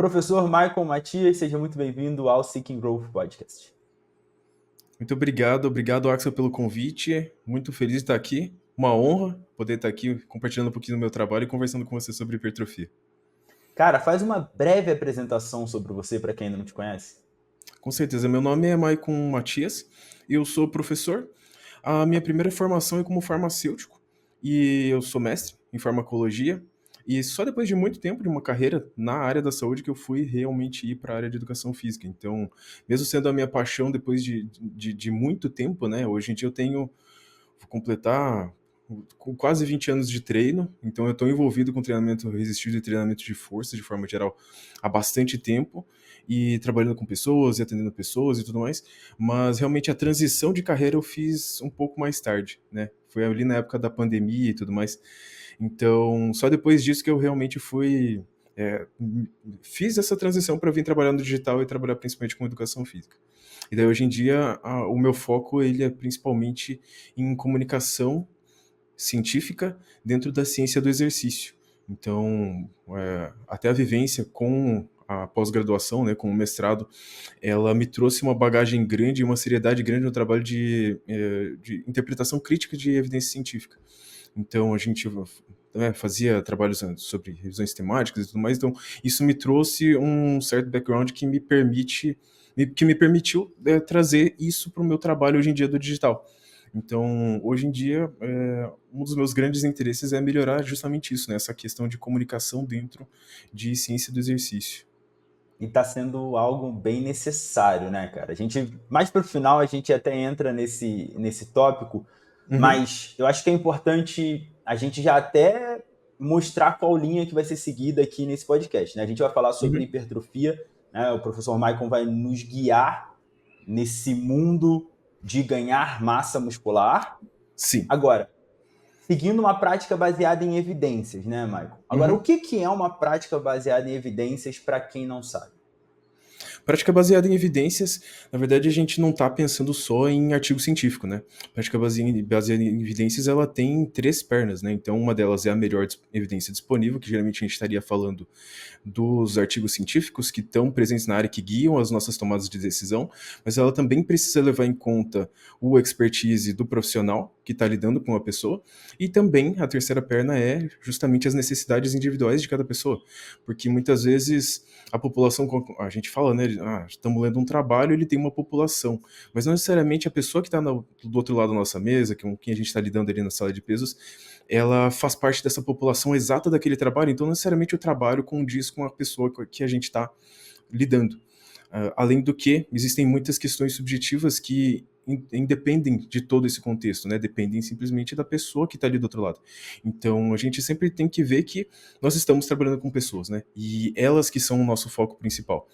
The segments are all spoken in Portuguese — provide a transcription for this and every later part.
Professor Michael Matias, seja muito bem-vindo ao Seeking Growth Podcast. Muito obrigado, Axel, pelo convite. Muito feliz de estar aqui. Uma honra poder estar aqui compartilhando um pouquinho do meu trabalho e conversando com você sobre hipertrofia. Cara, faz uma breve apresentação sobre você para quem ainda não te conhece. Com certeza, meu nome é Maicon Matias, eu sou professor. A minha primeira formação é como farmacêutico e eu sou mestre em farmacologia. E só depois de muito tempo de uma carreira na área da saúde que eu fui realmente ir para a área de educação física. Então, mesmo sendo a minha paixão depois de muito tempo, né? Hoje em dia vou completar com quase 20 anos de treino, então eu estou envolvido com treinamento resistido e treinamento de força, de forma geral, há bastante tempo, e trabalhando com pessoas e atendendo pessoas e tudo mais, mas realmente a transição de carreira eu fiz um pouco mais tarde, né? Foi ali na época da pandemia e tudo mais. Então, só depois disso que eu realmente fiz essa transição para vir trabalhar no digital e trabalhar principalmente com educação física. E daí hoje em dia o meu foco ele é principalmente em comunicação científica dentro da ciência do exercício. Então, até a vivência com a pós-graduação, né, com o mestrado, ela me trouxe uma bagagem grande e uma seriedade grande no trabalho de interpretação crítica de evidência científica. Então, a gente fazia trabalhos sobre revisões temáticas e tudo mais, então isso me trouxe um certo background que me permitiu trazer isso para o meu trabalho hoje em dia do digital. Então, hoje em dia, um dos meus grandes interesses é melhorar justamente isso, né? Essa questão de comunicação dentro de ciência do exercício. E está sendo algo bem necessário, né, cara? A gente, mais para o final, a gente até entra nesse tópico, Uhum, mas eu acho que é importante a gente já até mostrar qual linha que vai ser seguida aqui nesse podcast, né? A gente vai falar sobre uhum. hipertrofia, né? O professor Michael vai nos guiar nesse mundo de ganhar massa muscular. Sim. Agora, seguindo uma prática baseada em evidências, né, Michael? Agora, o Uhum. que é uma prática baseada em evidências para quem não sabe? Prática baseada em evidências, na verdade, a gente não está pensando só em artigo científico, né? Prática baseada em evidências, ela tem três pernas, né? Então, uma delas é a melhor evidência disponível, que geralmente a gente estaria falando dos artigos científicos que estão presentes na área, que guiam as nossas tomadas de decisão, mas ela também precisa levar em conta o expertise do profissional que está lidando com a pessoa, e também a terceira perna é justamente as necessidades individuais de cada pessoa, porque muitas vezes a população, a gente fala, né, estamos lendo um trabalho, ele tem uma população, mas não necessariamente a pessoa que está do outro lado da nossa mesa, com quem a gente está lidando ali na sala de pesos, ela faz parte dessa população exata daquele trabalho, então não necessariamente o trabalho condiz com a pessoa que a gente está lidando. Além do que, existem muitas questões subjetivas que independem de todo esse contexto, né? Dependem simplesmente da pessoa que está ali do outro lado. Então, a gente sempre tem que ver que nós estamos trabalhando com pessoas, né? E elas que são o nosso foco principal.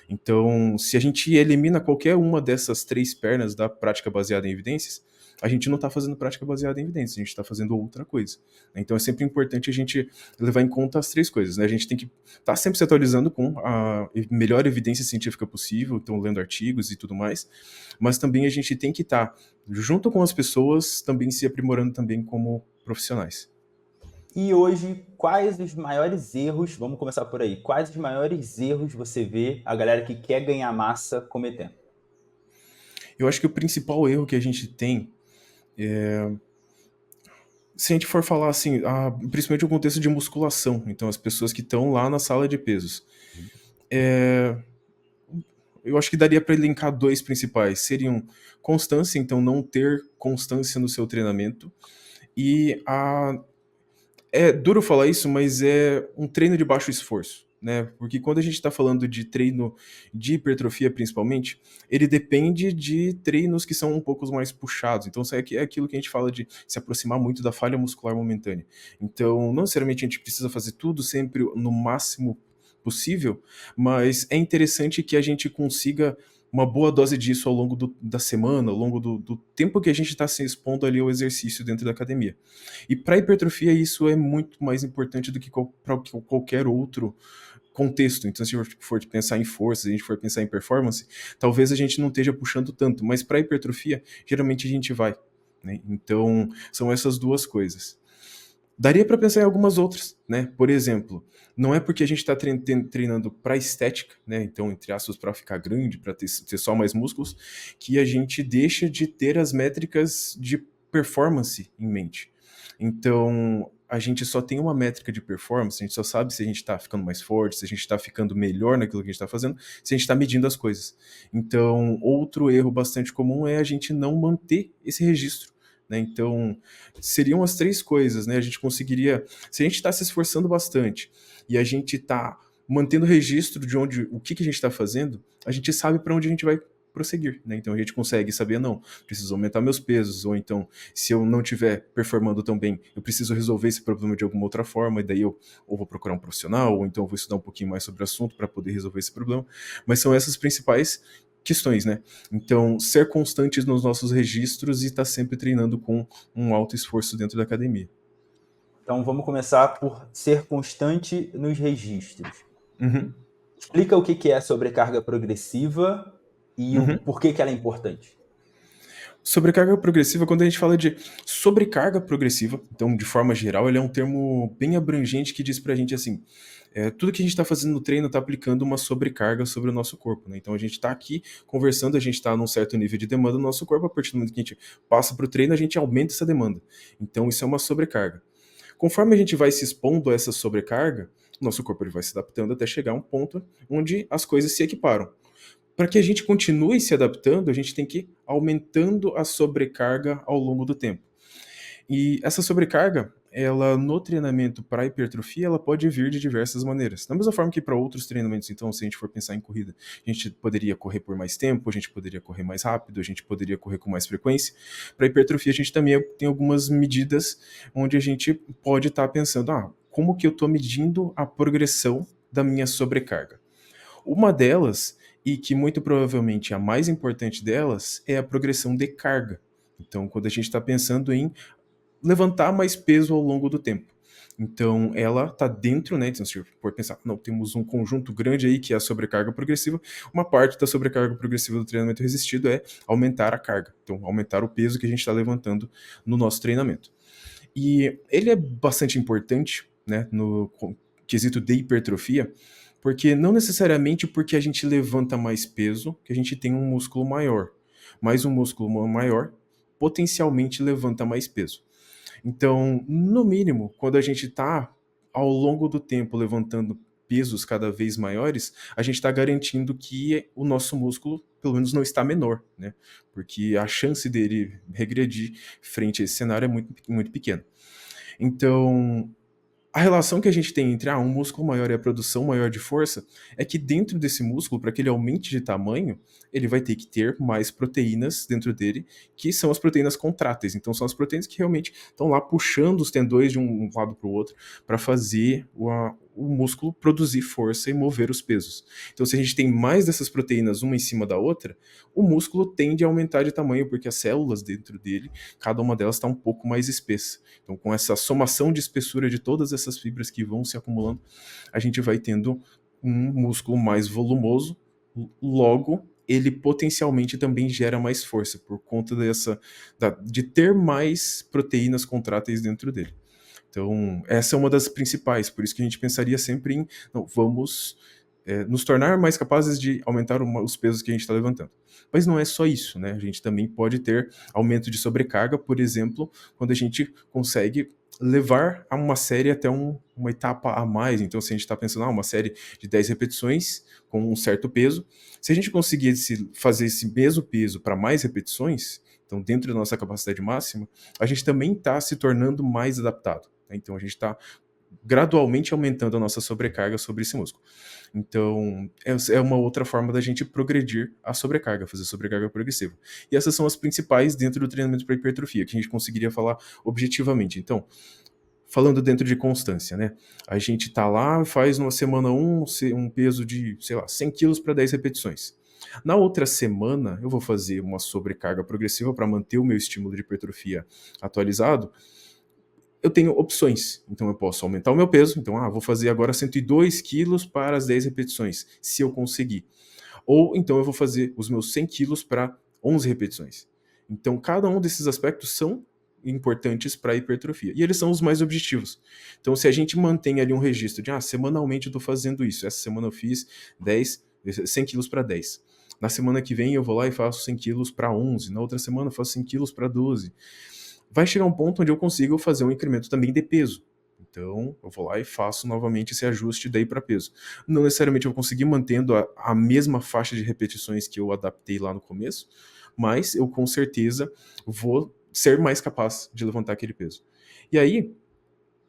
Então, se a gente elimina qualquer uma dessas três pernas da prática baseada em evidências, a gente não está fazendo prática baseada em evidências, a gente está fazendo outra coisa. Então, é sempre importante a gente levar em conta as três coisas, né? A gente tem que estar sempre se atualizando com a melhor evidência científica possível, então lendo artigos e tudo mais, mas também a gente tem que estar junto com as pessoas, também se aprimorando também como profissionais. E hoje, quais os maiores erros, vamos começar por aí, quais os maiores erros você vê a galera que quer ganhar massa cometendo? Eu acho que o principal erro que a gente tem, se a gente for falar assim, principalmente o contexto de musculação, então as pessoas que estão lá na sala de pesos, eu acho que daria para elencar dois principais. Seriam constância, então não ter constância no seu treinamento, e é duro falar isso, mas é um treino de baixo esforço, né? Porque quando a gente está falando de treino de hipertrofia, principalmente, ele depende de treinos que são um pouco mais puxados. Então, isso é aquilo que a gente fala de se aproximar muito da falha muscular momentânea. Então, não necessariamente a gente precisa fazer tudo sempre no máximo possível, mas é interessante que a gente consiga uma boa dose disso ao longo da semana, ao longo do tempo que a gente está se expondo ali ao exercício dentro da academia. E para hipertrofia isso é muito mais importante do que para qualquer outro contexto. Então, se a gente for pensar em força, se a gente for pensar em performance, talvez a gente não esteja puxando tanto, mas para hipertrofia, geralmente a gente vai. Né? Então, são essas duas coisas. Daria para pensar em algumas outras, né? Por exemplo, não é porque a gente está treinando para estética, né? Então, entre aspas, para ficar grande, para ter só mais músculos, que a gente deixa de ter as métricas de performance em mente. Então, a gente só tem uma métrica de performance, a gente só sabe se a gente está ficando mais forte, se a gente está ficando melhor naquilo que a gente está fazendo, se a gente está medindo as coisas. Então, outro erro bastante comum é a gente não manter esse registro, né? Então, seriam as três coisas, né? A gente conseguiria, se a gente está se esforçando bastante e a gente está mantendo registro de onde, o que a gente está fazendo, a gente sabe para onde a gente vai prosseguir, né? Então a gente consegue saber, não, preciso aumentar meus pesos, ou então, se eu não estiver performando tão bem, eu preciso resolver esse problema de alguma outra forma, e daí eu ou vou procurar um profissional, ou então eu vou estudar um pouquinho mais sobre o assunto para poder resolver esse problema. Mas são essas principais questões, né? Então, ser constantes nos nossos registros e estar sempre treinando com um alto esforço dentro da academia. Então vamos começar por ser constante nos registros. Uhum, Explica o que é a sobrecarga progressiva e o uhum. porquê que ela é importante. Sobrecarga progressiva, quando a gente fala de sobrecarga progressiva, então, de forma geral, ele é um termo bem abrangente que diz pra gente assim, tudo que a gente está fazendo no treino está aplicando uma sobrecarga sobre o nosso corpo, né? Então a gente está aqui conversando, a gente está num certo nível de demanda no nosso corpo, a partir do momento que a gente passa para o treino, a gente aumenta essa demanda. Então isso é uma sobrecarga. Conforme a gente vai se expondo a essa sobrecarga, nosso corpo ele vai se adaptando até chegar a um ponto onde as coisas se equiparam. Para que a gente continue se adaptando, a gente tem que ir aumentando a sobrecarga ao longo do tempo. E essa sobrecarga, ela no treinamento para hipertrofia, ela pode vir de diversas maneiras. Da mesma forma que para outros treinamentos, então, se a gente for pensar em corrida, a gente poderia correr por mais tempo, a gente poderia correr mais rápido, a gente poderia correr com mais frequência. Para hipertrofia, a gente também tem algumas medidas onde a gente pode estar pensando, como que eu estou medindo a progressão da minha sobrecarga? Uma delas, e que muito provavelmente a mais importante delas, é a progressão de carga. Então, quando a gente está pensando em levantar mais peso ao longo do tempo. Então, ela está dentro, né? Então, se for pensar, não, temos um conjunto grande aí que é a sobrecarga progressiva. Uma parte da sobrecarga progressiva do treinamento resistido é aumentar a carga. Então, aumentar o peso que a gente está levantando no nosso treinamento. E ele é bastante importante, né, no quesito de hipertrofia, porque não necessariamente porque a gente levanta mais peso que a gente tem um músculo maior, mas um músculo maior potencialmente levanta mais peso. Então, no mínimo, quando a gente está ao longo do tempo levantando pesos cada vez maiores, a gente está garantindo que o nosso músculo, pelo menos, não está menor, né? Porque a chance dele regredir frente a esse cenário é muito, muito pequena. Então, a relação que a gente tem entre um músculo maior e a produção maior de força é que dentro desse músculo, para que ele aumente de tamanho, ele vai ter que ter mais proteínas dentro dele, que são as proteínas contráteis. Então são as proteínas que realmente estão lá puxando os tendões de um lado para o outro para fazer o músculo produzir força e mover os pesos. Então se a gente tem mais dessas proteínas uma em cima da outra, o músculo tende a aumentar de tamanho, porque as células dentro dele, cada uma delas está um pouco mais espessa. Então com essa somação de espessura de todas essas fibras que vão se acumulando, a gente vai tendo um músculo mais volumoso, logo ele potencialmente também gera mais força por conta de ter mais proteínas contráteis dentro dele. Então, essa é uma das principais, por isso que a gente pensaria sempre em, não, vamos nos tornar mais capazes de aumentar os pesos que a gente está levantando. Mas não é só isso, né? A gente também pode ter aumento de sobrecarga, por exemplo, quando a gente consegue levar a uma série até uma etapa a mais. Então, se a gente está pensando, uma série de 10 repetições com um certo peso, se a gente conseguir fazer esse mesmo peso para mais repetições, então dentro da nossa capacidade máxima, a gente também está se tornando mais adaptado. Né? Então, a gente está gradualmente aumentando a nossa sobrecarga sobre esse músculo. Então, é uma outra forma da gente progredir a sobrecarga, fazer sobrecarga progressiva. E essas são as principais dentro do treinamento para hipertrofia, que a gente conseguiria falar objetivamente. Então, falando dentro de constância, né? A gente tá lá, faz numa semana um peso de, sei lá, 100 quilos para 10 repetições. Na outra semana, eu vou fazer uma sobrecarga progressiva para manter o meu estímulo de hipertrofia atualizado. Eu tenho opções. Então eu posso aumentar o meu peso. Então, vou fazer agora 102 quilos para as 10 repetições, se eu conseguir. Ou então eu vou fazer os meus 100 quilos para 11 repetições. Então, cada um desses aspectos são importantes para a hipertrofia. E eles são os mais objetivos. Então, se a gente mantém ali um registro de, semanalmente eu estou fazendo isso, essa semana eu fiz 100 quilos para 10. Na semana que vem eu vou lá e faço 100 quilos para 11, na outra semana eu faço 100 quilos para 12. Vai chegar um ponto onde eu consigo fazer um incremento também de peso. Então, eu vou lá e faço novamente esse ajuste daí para peso. Não necessariamente eu vou conseguir mantendo a mesma faixa de repetições que eu adaptei lá no começo, mas eu com certeza vou ser mais capaz de levantar aquele peso. E aí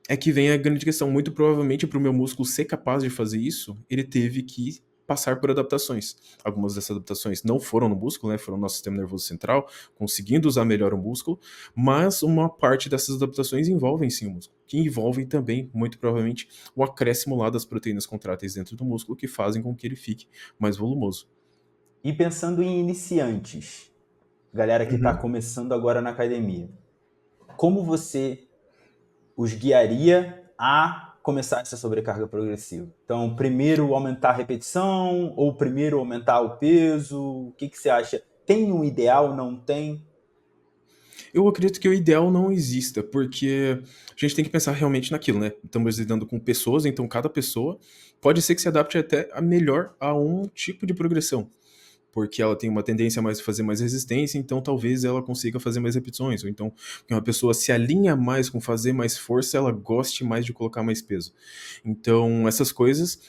é que vem a grande questão. Muito provavelmente, para o meu músculo ser capaz de fazer isso, ele teve que passar por adaptações. Algumas dessas adaptações não foram no músculo, né? Foram no nosso sistema nervoso central, conseguindo usar melhor o músculo, mas uma parte dessas adaptações envolvem sim o músculo, que envolvem também, muito provavelmente, o acréscimo lá das proteínas contráteis dentro do músculo, que fazem com que ele fique mais volumoso. E pensando em iniciantes, galera que está Uhum. começando agora na academia, como você os guiaria a começar essa sobrecarga progressiva? Então, primeiro aumentar a repetição ou primeiro aumentar o peso? O que você acha? Tem um ideal, não tem? Eu acredito que o ideal não exista, porque a gente tem que pensar realmente naquilo, né? Estamos lidando com pessoas, então cada pessoa pode ser que se adapte até a melhor a um tipo de progressão, porque ela tem uma tendência a mais fazer mais resistência, então talvez ela consiga fazer mais repetições, ou então que uma pessoa se alinha mais com fazer mais força, ela goste mais de colocar mais peso. Então, essas coisas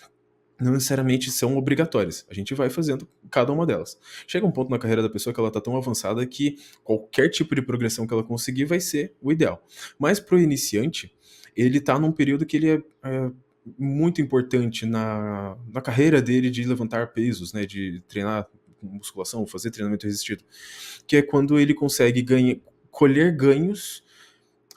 não necessariamente são obrigatórias. A gente vai fazendo cada uma delas. Chega um ponto na carreira da pessoa que ela está tão avançada que qualquer tipo de progressão que ela conseguir vai ser o ideal. Mas para o iniciante, ele está num período que ele é muito importante na carreira dele de levantar pesos, né, de treinar musculação, fazer treinamento resistido, que é quando ele consegue colher ganhos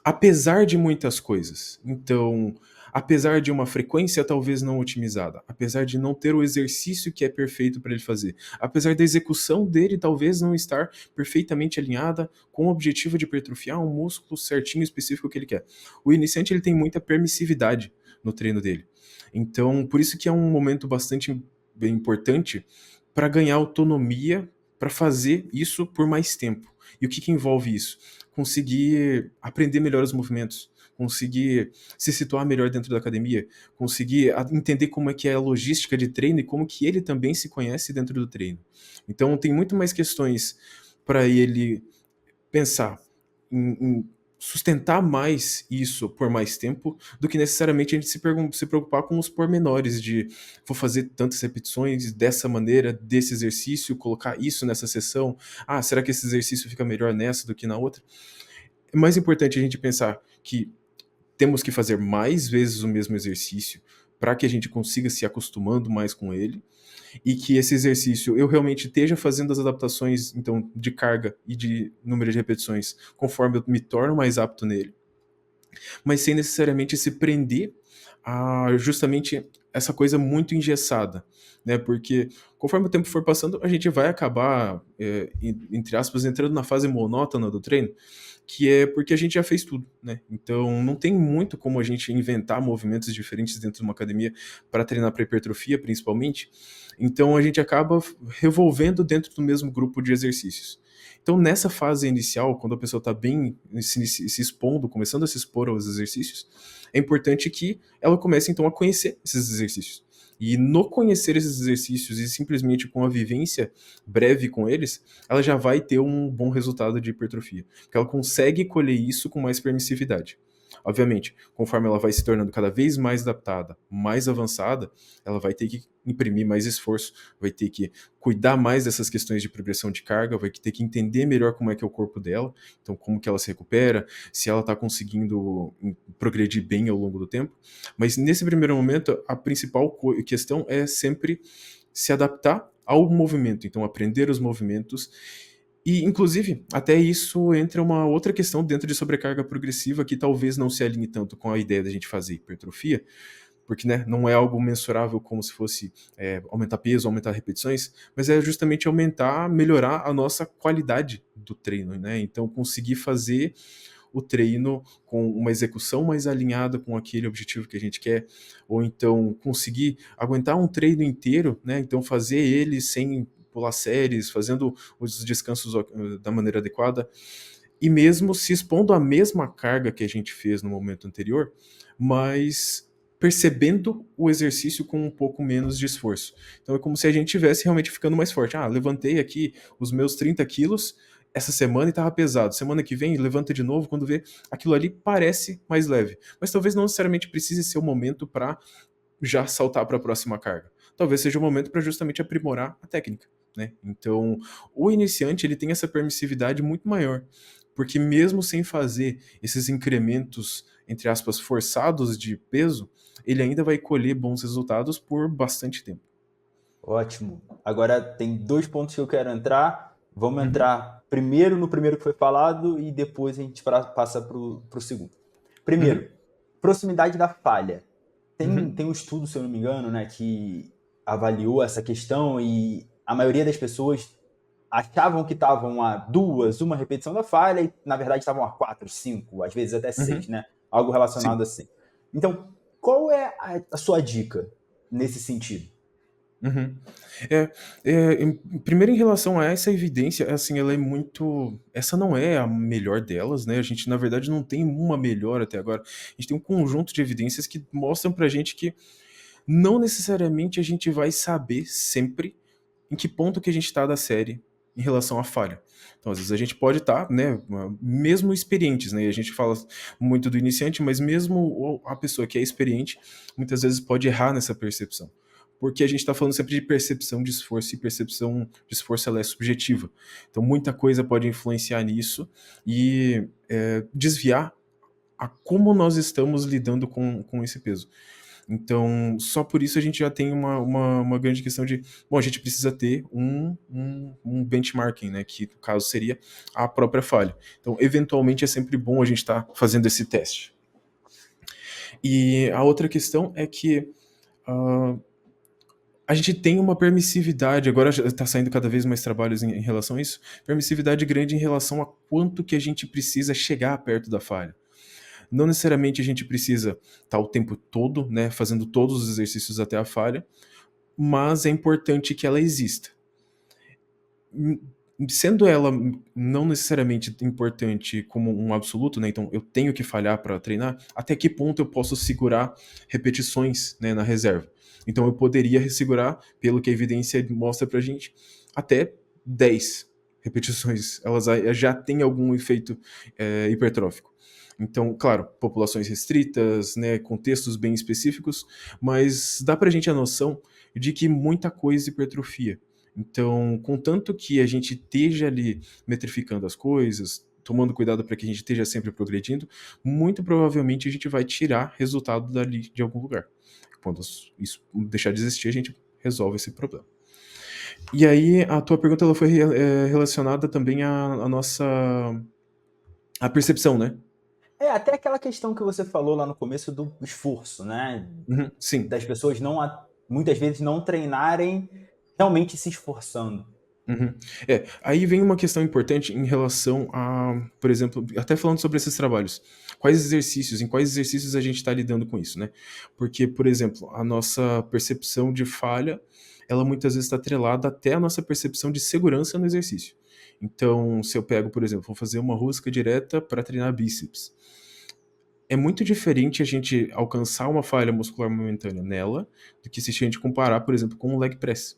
apesar de muitas coisas. Então, apesar de uma frequência talvez não otimizada, apesar de não ter o exercício que é perfeito para ele fazer, apesar da execução dele talvez não estar perfeitamente alinhada com o objetivo de hipertrofiar um músculo certinho específico que ele quer. O iniciante ele tem muita permissividade no treino dele. Então, por isso que é um momento bastante bem importante para ganhar autonomia para fazer isso por mais tempo. E o que envolve isso? Conseguir aprender melhor os movimentos, conseguir se situar melhor dentro da academia, conseguir entender como é que é a logística de treino e como que ele também se conhece dentro do treino. Então tem muito mais questões para ele pensar em sustentar mais isso por mais tempo do que necessariamente a gente se preocupar com os pormenores de vou fazer tantas repetições dessa maneira, desse exercício, colocar isso nessa sessão. Será que esse exercício fica melhor nessa do que na outra? É mais importante a gente pensar que temos que fazer mais vezes o mesmo exercício para que a gente consiga se acostumando mais com ele e que esse exercício eu realmente esteja fazendo as adaptações então de carga e de número de repetições conforme eu me torno mais apto nele, mas sem necessariamente se prender a justamente essa coisa muito engessada, né? Porque conforme o tempo for passando, a gente vai acabar, entre aspas, entrando na fase monótona do treino, que é porque a gente já fez tudo, né? Então não tem muito como a gente inventar movimentos diferentes dentro de uma academia para treinar para hipertrofia, principalmente. Então a gente acaba revolvendo dentro do mesmo grupo de exercícios. Então, nessa fase inicial, quando a pessoa está bem se expondo, começando a se expor aos exercícios, é importante que ela comece então a conhecer esses exercícios. E no conhecer esses exercícios e simplesmente com a vivência breve com eles, ela já vai ter um bom resultado de hipertrofia. Porque ela consegue colher isso com mais permissividade. Obviamente, conforme ela vai se tornando cada vez mais adaptada, mais avançada, ela vai ter que imprimir mais esforço, vai ter que cuidar mais dessas questões de progressão de carga, vai ter que entender melhor como é que é o corpo dela, então como que ela se recupera, se ela está conseguindo progredir bem ao longo do tempo. Mas nesse primeiro momento, a principal questão é sempre se adaptar ao movimento, então aprender os movimentos e, inclusive, até isso entra uma outra questão dentro de sobrecarga progressiva que talvez não se alinhe tanto com a ideia da gente fazer hipertrofia, porque né, não é algo mensurável como se fosse aumentar peso, aumentar repetições, mas é justamente aumentar, melhorar a nossa qualidade do treino, né? Então, conseguir fazer o treino com uma execução mais alinhada com aquele objetivo que a gente quer, ou então conseguir aguentar um treino inteiro, né? Então fazer ele sem pular séries, fazendo os descansos da maneira adequada, e mesmo se expondo à mesma carga que a gente fez no momento anterior, mas percebendo o exercício com um pouco menos de esforço. Então é como se a gente estivesse realmente ficando mais forte. Ah, levantei aqui os meus 30 quilos essa semana e estava pesado. Semana que vem, levanta de novo, quando vê, aquilo ali parece mais leve. Mas talvez não necessariamente precise ser o momento para já saltar para a próxima carga. Talvez seja o momento para justamente aprimorar a técnica, né? Então, o iniciante ele tem essa permissividade muito maior, porque mesmo sem fazer esses incrementos, entre aspas, forçados de peso, ele ainda vai colher bons resultados por bastante tempo. Ótimo. Agora tem dois pontos que eu quero entrar. Vamos Uhum, entrar primeiro no primeiro que foi falado e depois a gente passa para o segundo. uhum, Primeiro, proximidade da falha. uhum. Tem um estudo, se eu não me engano, né, que avaliou essa questão e a maioria das pessoas achavam que estavam a duas, uma repetição da falha e na verdade estavam a quatro, cinco, às vezes até seis, Uhum. né? Algo Sim. relacionado assim. Então, qual é a sua dica nesse sentido? Uhum. É, primeiro em relação a essa evidência, assim, ela é muito. Essa não é a melhor delas, né? A gente, na verdade, não tem uma melhor até agora. A gente tem um conjunto de evidências que mostram pra gente que não necessariamente a gente vai saber sempre em que ponto que a gente está da série em relação à falha. Então, às vezes a gente pode estar, né, mesmo experientes, né, e a gente fala muito do iniciante, mas mesmo a pessoa que é experiente, muitas vezes pode errar nessa percepção. Porque a gente está falando sempre de percepção de esforço, e percepção de esforço ela é subjetiva. Então, muita coisa pode influenciar nisso e desviar a como nós estamos lidando com esse peso. Então, só por isso a gente já tem uma grande questão de, bom, a gente precisa ter um benchmarking, né, que no caso seria a própria falha. Então, eventualmente é sempre bom a gente estar fazendo esse teste. E a outra questão é que uh, a gente tem uma permissividade, agora está saindo cada vez mais trabalhos em relação a isso, permissividade grande em relação a quanto que a gente precisa chegar perto da falha. Não necessariamente a gente precisa estar o tempo todo, né, fazendo todos os exercícios até a falha, mas é importante que ela exista. Sendo ela não necessariamente importante como um absoluto, né, então eu tenho que falhar para treinar, até que ponto eu posso segurar repetições, né, na reserva. Então eu poderia segurar, pelo que a evidência mostra pra gente, até 10 repetições. Elas já têm algum efeito hipertrófico. Então, claro, populações restritas, né, contextos bem específicos, mas dá pra gente a noção de que muita coisa hipertrofia. Então, contanto que a gente esteja ali metrificando as coisas, tomando cuidado para que a gente esteja sempre progredindo, muito provavelmente a gente vai tirar resultado dali de algum lugar. Quando isso deixar de existir, a gente resolve esse problema. E aí, a tua pergunta ela foi relacionada também à nossa à percepção, né? É, até aquela questão que você falou lá no começo do esforço, né? Uhum, sim. Das pessoas não, muitas vezes não treinarem realmente se esforçando. Uhum. Aí vem uma questão importante em relação a, por exemplo, até falando sobre esses trabalhos. Em quais exercícios a gente está lidando com isso, né? Porque, por exemplo, a nossa percepção de falha, ela muitas vezes está atrelada até a nossa percepção de segurança no exercício. Então, se eu pego, por exemplo, vou fazer uma rosca direta para treinar bíceps. É muito diferente a gente alcançar uma falha muscular momentânea nela do que se a gente comparar, por exemplo, com o leg press,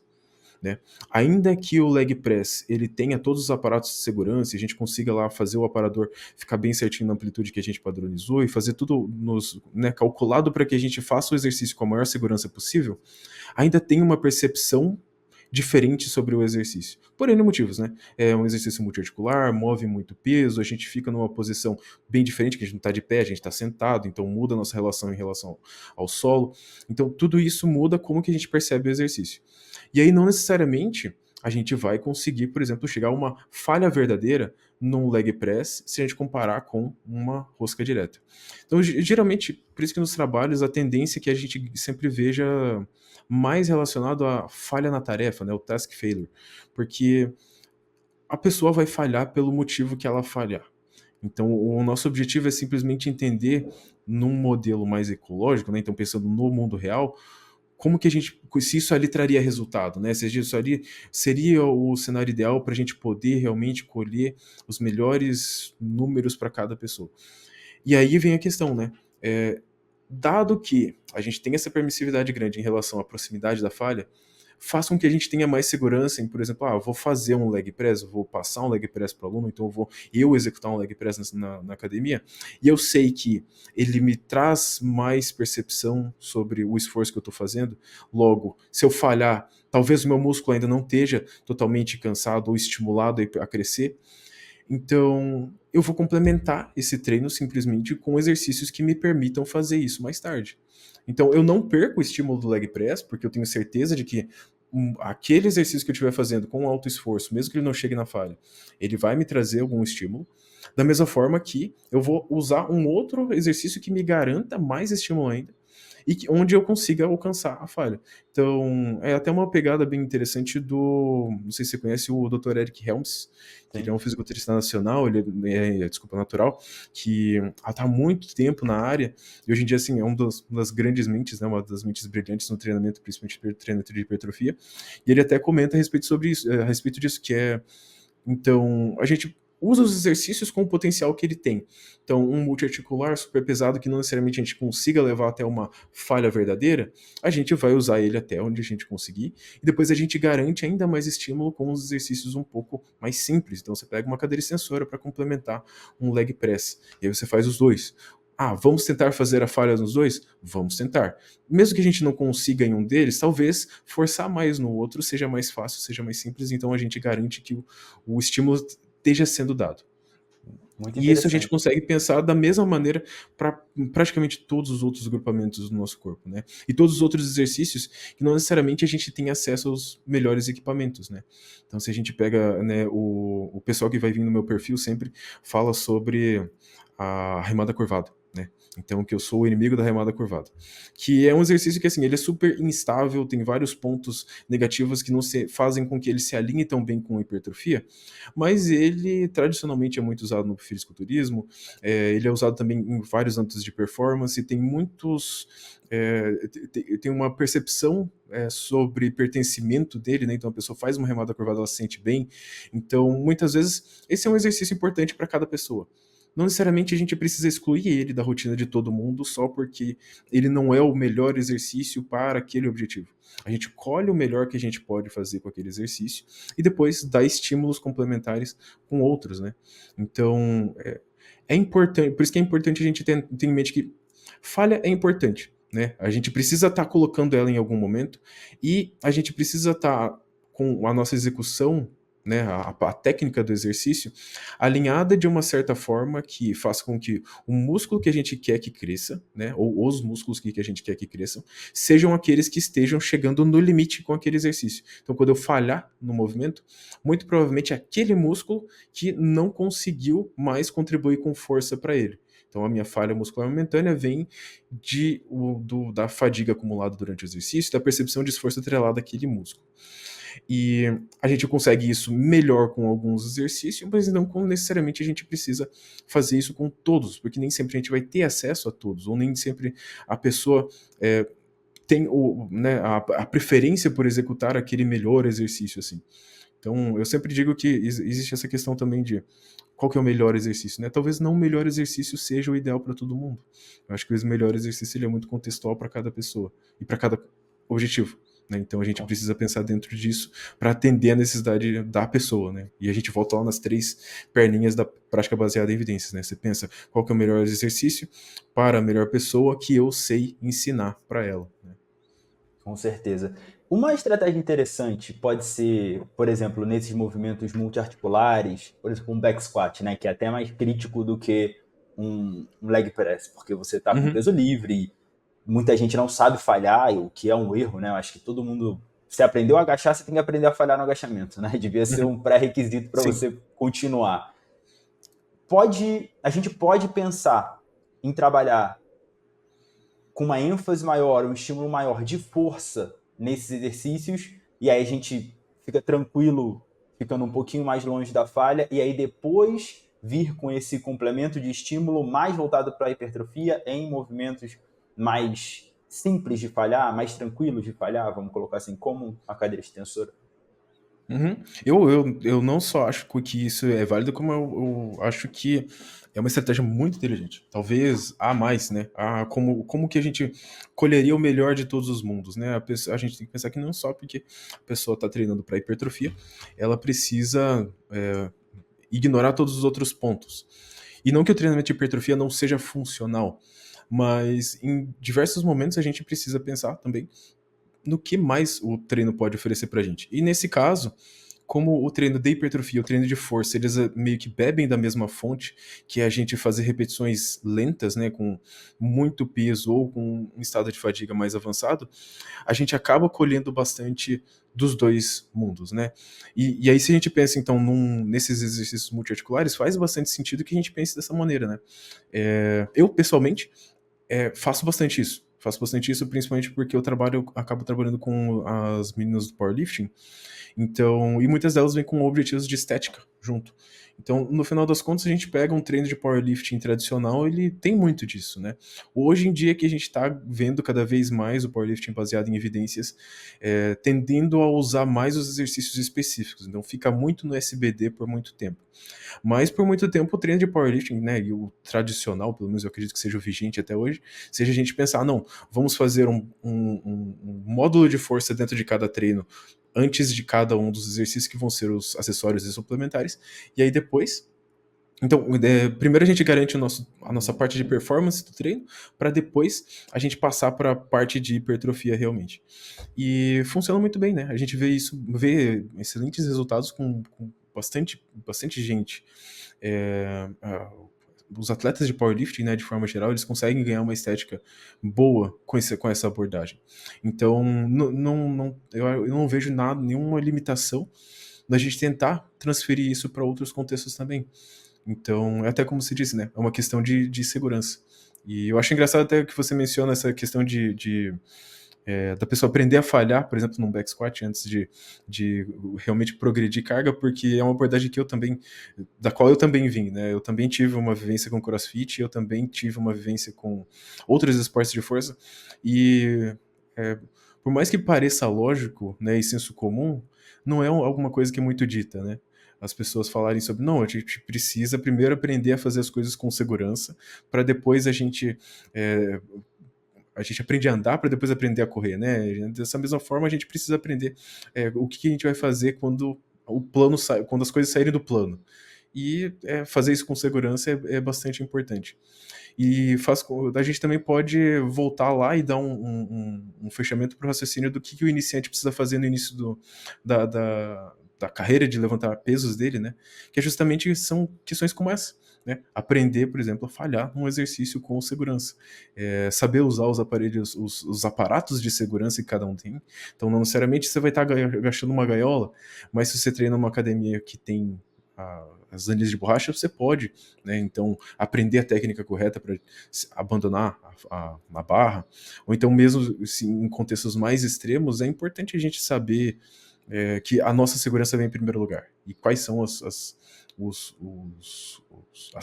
né? Ainda que o leg press ele tenha todos os aparatos de segurança e a gente consiga lá fazer o aparador ficar bem certinho na amplitude que a gente padronizou e fazer tudo né, calculado para que a gente faça o exercício com a maior segurança possível, ainda tem uma percepção diferente sobre o exercício. Por N motivos, né? É um exercício multiarticular, move muito peso, a gente fica numa posição bem diferente, que a gente não está de pé, a gente está sentado, então muda a nossa relação em relação ao solo. Então tudo isso muda como que a gente percebe o exercício. E aí não necessariamente a gente vai conseguir, por exemplo, chegar a uma falha verdadeira num leg press se a gente comparar com uma rosca direta. Então, geralmente, por isso que nos trabalhos a tendência é que a gente sempre veja mais relacionado à falha na tarefa, né, o task failure, porque a pessoa vai falhar pelo motivo que ela falhar. Então, o nosso objetivo é simplesmente entender num modelo mais ecológico, né, então pensando no mundo real, como que a gente, se isso ali traria resultado, né? Se isso ali seria o cenário ideal para a gente poder realmente colher os melhores números para cada pessoa. E aí vem a questão, né? Dado que a gente tem essa permissividade grande em relação à proximidade da falha, faz com que a gente tenha mais segurança em, por exemplo, eu vou fazer um leg press, eu vou passar um leg press para o aluno, então eu vou executar um leg press na academia, e eu sei que ele me traz mais percepção sobre o esforço que eu estou fazendo. Logo, se eu falhar, talvez o meu músculo ainda não esteja totalmente cansado ou estimulado a crescer. Então, eu vou complementar esse treino simplesmente com exercícios que me permitam fazer isso mais tarde. Então, eu não perco o estímulo do leg press, porque eu tenho certeza de que aquele exercício que eu estiver fazendo com alto esforço, mesmo que ele não chegue na falha, ele vai me trazer algum estímulo. Da mesma forma que eu vou usar um outro exercício que me garanta mais estímulo ainda, e onde eu consiga alcançar a falha. Então, é até uma pegada bem interessante não sei se você conhece o Dr. Eric Helms, que ele é um fisiculturista nacional, ele desculpa, natural, que está há muito tempo na área, e hoje em dia, assim, é uma das grandes mentes, né, uma das mentes brilhantes no treinamento, principalmente treinamento de hipertrofia, e ele até comenta a respeito sobre isso, a respeito disso, que é, então, a gente usa os exercícios com o potencial que ele tem. Então, um multiarticular super pesado que não necessariamente a gente consiga levar até uma falha verdadeira, a gente vai usar ele até onde a gente conseguir, e depois a gente garante ainda mais estímulo com os exercícios um pouco mais simples. Então, você pega uma cadeira extensora para complementar um leg press, e aí você faz os dois. Vamos tentar fazer a falha nos dois? Vamos tentar. Mesmo que a gente não consiga em um deles, talvez forçar mais no outro seja mais fácil, seja mais simples, então a gente garante que o estímulo esteja sendo dado. Muito E isso a gente interessante. consegue pensar da mesma maneira para praticamente todos os outros grupamentos do nosso corpo, né? E todos os outros exercícios que não necessariamente a gente tem acesso aos melhores equipamentos, né? Então, se a gente pega, né, o pessoal que vai vir no meu perfil sempre fala sobre a remada curvada, né? Então, que eu sou o inimigo da remada curvada. Que é um exercício que, assim, ele é super instável, tem vários pontos negativos que não fazem com que ele se alinhe tão bem com a hipertrofia, mas ele tradicionalmente é muito usado no fisiculturismo, ele é usado também em vários âmbitos de performance, tem muitos... tem uma percepção sobre pertencimento dele, né? Então a pessoa faz uma remada curvada, ela se sente bem. Então, muitas vezes, esse é um exercício importante para cada pessoa. Não necessariamente a gente precisa excluir ele da rotina de todo mundo só porque ele não é o melhor exercício para aquele objetivo. A gente colhe o melhor que a gente pode fazer com aquele exercício e depois dá estímulos complementares com outros, né? Então, é importante, por isso que é importante a gente ter em mente que falha é importante, né? A gente precisa estar colocando ela em algum momento e a gente precisa estar com a nossa execução, né, a técnica do exercício alinhada de uma certa forma que faça com que o músculo que a gente quer que cresça, né, ou os músculos que a gente quer que cresçam, sejam aqueles que estejam chegando no limite com aquele exercício. Então, quando eu falhar no movimento, muito provavelmente é aquele músculo que não conseguiu mais contribuir com força para ele. Então, a minha falha muscular momentânea vem da fadiga acumulada durante o exercício, da percepção de esforço atrelado àquele músculo. E a gente consegue isso melhor com alguns exercícios, mas não necessariamente a gente precisa fazer isso com todos, porque nem sempre a gente vai ter acesso a todos, ou nem sempre a pessoa tem a preferência por executar aquele melhor exercício assim. Então, eu sempre digo que existe essa questão também de qual que é o melhor exercício, né? Talvez não o melhor exercício seja o ideal para todo mundo. Eu acho que o melhor exercício ele é muito contextual para cada pessoa e para cada objetivo, né? Então a gente precisa pensar dentro disso para atender a necessidade da pessoa, né? E a gente volta lá nas 3 perninhas da prática baseada em evidências, né? Você pensa qual que é o melhor exercício para a melhor pessoa que eu sei ensinar para ela, né? Com certeza. Uma estratégia interessante pode ser, por exemplo, nesses movimentos multiarticulares, por exemplo, um back squat, né, que é até mais crítico do que um leg press, porque você está com Uhum. peso livre e muita gente não sabe falhar, o que é um erro, né? Eu acho que todo mundo, se aprendeu a agachar, você tem que aprender a falhar no agachamento, né? Devia ser um pré-requisito para Sim. você continuar. A gente pode pensar em trabalhar com uma ênfase maior, um estímulo maior de força nesses exercícios, e aí a gente fica tranquilo, ficando um pouquinho mais longe da falha, e aí depois vir com esse complemento de estímulo mais voltado para a hipertrofia em movimentos mais simples de falhar, mais tranquilos de falhar, vamos colocar assim, como a cadeira extensora? Uhum. Eu não só acho que isso é válido, como eu acho que é uma estratégia muito inteligente. Talvez a mais, né? Como que a gente colheria o melhor de todos os mundos, né? A gente tem que pensar que não só porque a pessoa está treinando para hipertrofia, ela precisa ignorar todos os outros pontos. E não que o treinamento de hipertrofia não seja funcional, mas em diversos momentos a gente precisa pensar também no que mais o treino pode oferecer pra gente. E nesse caso, como o treino de hipertrofia e o treino de força, eles meio que bebem da mesma fonte, que é a gente fazer repetições lentas, né, com muito peso ou com um estado de fadiga mais avançado, a gente acaba colhendo bastante dos dois mundos, né? E aí se a gente pensa então nesses exercícios multiarticulares, faz bastante sentido que a gente pense dessa maneira, né? Eu pessoalmente faço bastante isso. Faço bastante isso, principalmente porque acabo trabalhando com as meninas do powerlifting. Então, e muitas delas vêm com objetivos de estética junto. Então, no final das contas, a gente pega um treino de powerlifting tradicional, ele tem muito disso, né? Hoje em dia que a gente está vendo cada vez mais o powerlifting baseado em evidências, tendendo a usar mais os exercícios específicos. Então, fica muito no SBD por muito tempo. Mas por muito tempo o treino de powerlifting, né, e o tradicional, pelo menos eu acredito que seja o vigente até hoje, seja a gente pensar, não, vamos fazer um módulo de força dentro de cada treino antes de cada um dos exercícios que vão ser os acessórios e suplementares, e aí depois então, primeiro a gente garante a nossa parte de performance do treino, para depois a gente passar para a parte de hipertrofia realmente. E funciona muito bem, né? A gente vê excelentes resultados com bastante gente. É, os atletas de powerlifting, né, de forma geral, eles conseguem ganhar uma estética boa com essa abordagem. Então, eu não vejo nenhuma limitação da gente tentar transferir isso para outros contextos também. Então, é até como se disse, né? É uma questão de segurança. E eu acho engraçado até que você menciona essa questão da pessoa aprender a falhar, por exemplo, num back squat antes de realmente progredir carga, porque é uma abordagem da qual eu também vim, né? Eu também tive uma vivência com CrossFit, eu também tive uma vivência com outros esportes de força, e é, por mais que pareça lógico, né, e senso comum, não é alguma coisa que é muito dita, né? As pessoas falarem sobre, não, a gente precisa primeiro aprender a fazer as coisas com segurança, para depois a gente aprende a andar para depois aprender a correr, né? Dessa mesma forma, a gente precisa aprender o que a gente vai fazer quando quando as coisas saírem do plano. E fazer isso com segurança é bastante importante. E a gente também pode voltar lá e dar um fechamento para o raciocínio do que o iniciante precisa fazer no início da carreira de levantar pesos dele, né? Que justamente são questões como essa. Né? Aprender, por exemplo, a falhar num exercício com segurança. Saber usar os aparelhos, os aparatos de segurança que cada um tem. Então, não necessariamente você vai estar agachando uma gaiola, mas se você treina numa academia que tem as anilhas de borracha, você pode, né? Então, aprender a técnica correta para abandonar a barra, ou então mesmo assim, em contextos mais extremos, é importante a gente saber que a nossa segurança vem em primeiro lugar. E quais são as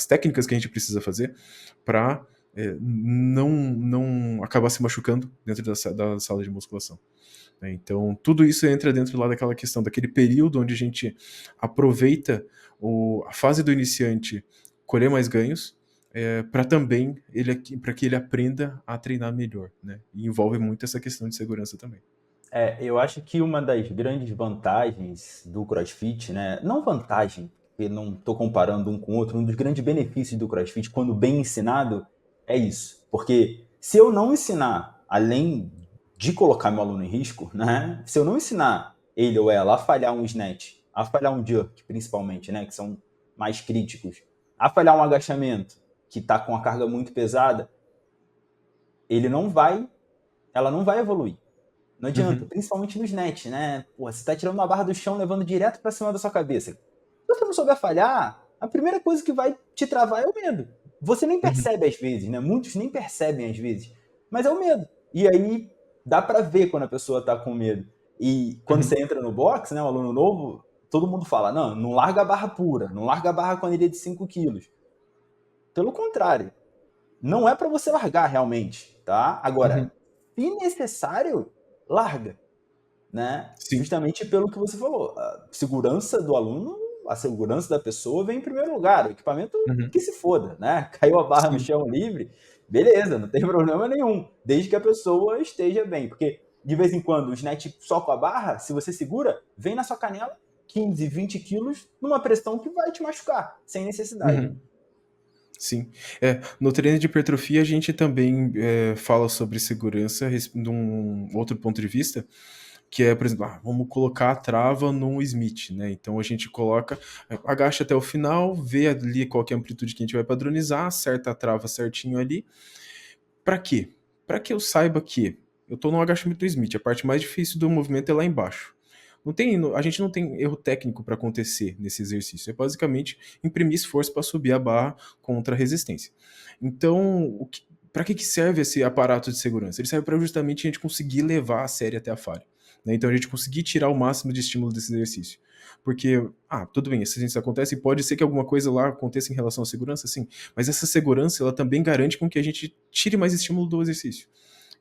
técnicas que a gente precisa fazer para não acabar se machucando dentro da sala de musculação. Então, tudo isso entra dentro lá daquela questão, daquele período onde a gente aproveita a fase do iniciante colher mais ganhos, para também para que ele aprenda a treinar melhor, né? E envolve muito essa questão de segurança também. Eu acho que uma das grandes vantagens do CrossFit, né? Não vantagem, porque não estou comparando um com o outro, um dos grandes benefícios do CrossFit, quando bem ensinado, é isso. Porque se eu não ensinar, além de colocar meu aluno em risco, né? Se eu não ensinar ele ou ela a falhar um snatch, a falhar um jerk, principalmente, né? Que são mais críticos, a falhar um agachamento, que está com a carga muito pesada, ela não vai evoluir. Não adianta, principalmente nos nets, né? Pô, você tá tirando uma barra do chão, levando direto pra cima da sua cabeça. Se você não souber falhar, a primeira coisa que vai te travar é o medo. Você nem percebe às vezes, né? Muitos nem percebem às vezes, mas é o medo. E aí dá pra ver quando a pessoa tá com medo. E quando você entra no box, né, um aluno novo, todo mundo fala, não larga a barra pura, não larga a barra com anilha de 5 quilos. Pelo contrário, não é pra você largar realmente, tá? Agora, se necessário, larga, né? Sim. Justamente pelo que você falou. A segurança do aluno, a segurança da pessoa vem em primeiro lugar. O equipamento Uhum. que se foda, né? Caiu a barra no Sim. chão livre, beleza, não tem problema nenhum, desde que a pessoa esteja bem. Porque de vez em quando o snatch só com a barra, se você segura, vem na sua canela 15, 20 quilos numa pressão que vai te machucar, sem necessidade. Uhum. Sim. No treino de hipertrofia, a gente também fala sobre segurança de um outro ponto de vista, que é, por exemplo, vamos colocar a trava num Smith, né? Então a gente coloca, agacha até o final, vê ali qual que é a amplitude que a gente vai padronizar, acerta a trava certinho ali. Para quê? Para que eu saiba que eu estou no agachamento do Smith, a parte mais difícil do movimento é lá embaixo. A gente não tem erro técnico para acontecer nesse exercício. É basicamente imprimir esforço para subir a barra contra a resistência. Então, para que serve esse aparato de segurança? Ele serve para justamente a gente conseguir levar a série até a falha. Né? Então, a gente conseguir tirar o máximo de estímulo desse exercício. Porque, tudo bem, isso acontece e pode ser que alguma coisa lá aconteça em relação à segurança, sim. Mas essa segurança, ela também garante com que a gente tire mais estímulo do exercício.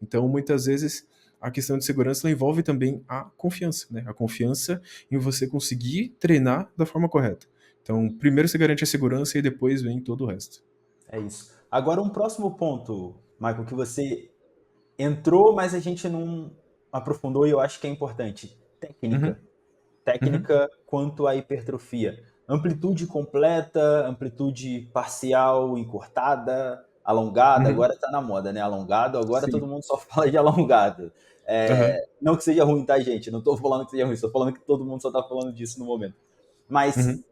Então, muitas vezes, a questão de segurança envolve também a confiança, né? A confiança em você conseguir treinar da forma correta. Então, primeiro você garante a segurança e depois vem todo o resto. É isso. Agora, um próximo ponto, Michael, que você entrou, mas a gente não aprofundou e eu acho que é importante. Técnica. Uhum, uhum, Técnica quanto à hipertrofia. Amplitude completa, amplitude parcial, encurtada, alongada. uhum. Agora está na moda, né? Alongado. Agora todo Sim. mundo só fala de alongado. Aham, Não que seja ruim, tá, gente? Não estou falando que seja ruim, estou falando que todo mundo só está falando disso no momento. Mas uhum.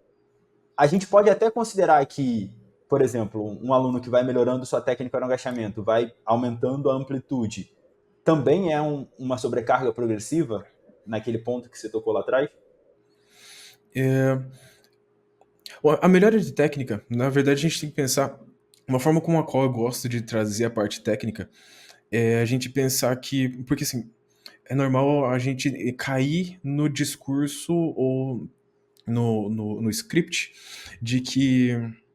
a gente pode até considerar que, por exemplo, um aluno que vai melhorando sua técnica no agachamento, vai aumentando a amplitude, também é uma sobrecarga progressiva naquele ponto que você tocou lá atrás? É, a melhora de técnica, na verdade, a gente tem que pensar. Uma forma como a qual eu gosto de trazer a parte técnica é a gente pensar que. Porque assim, é normal a gente cair no discurso ou no script de que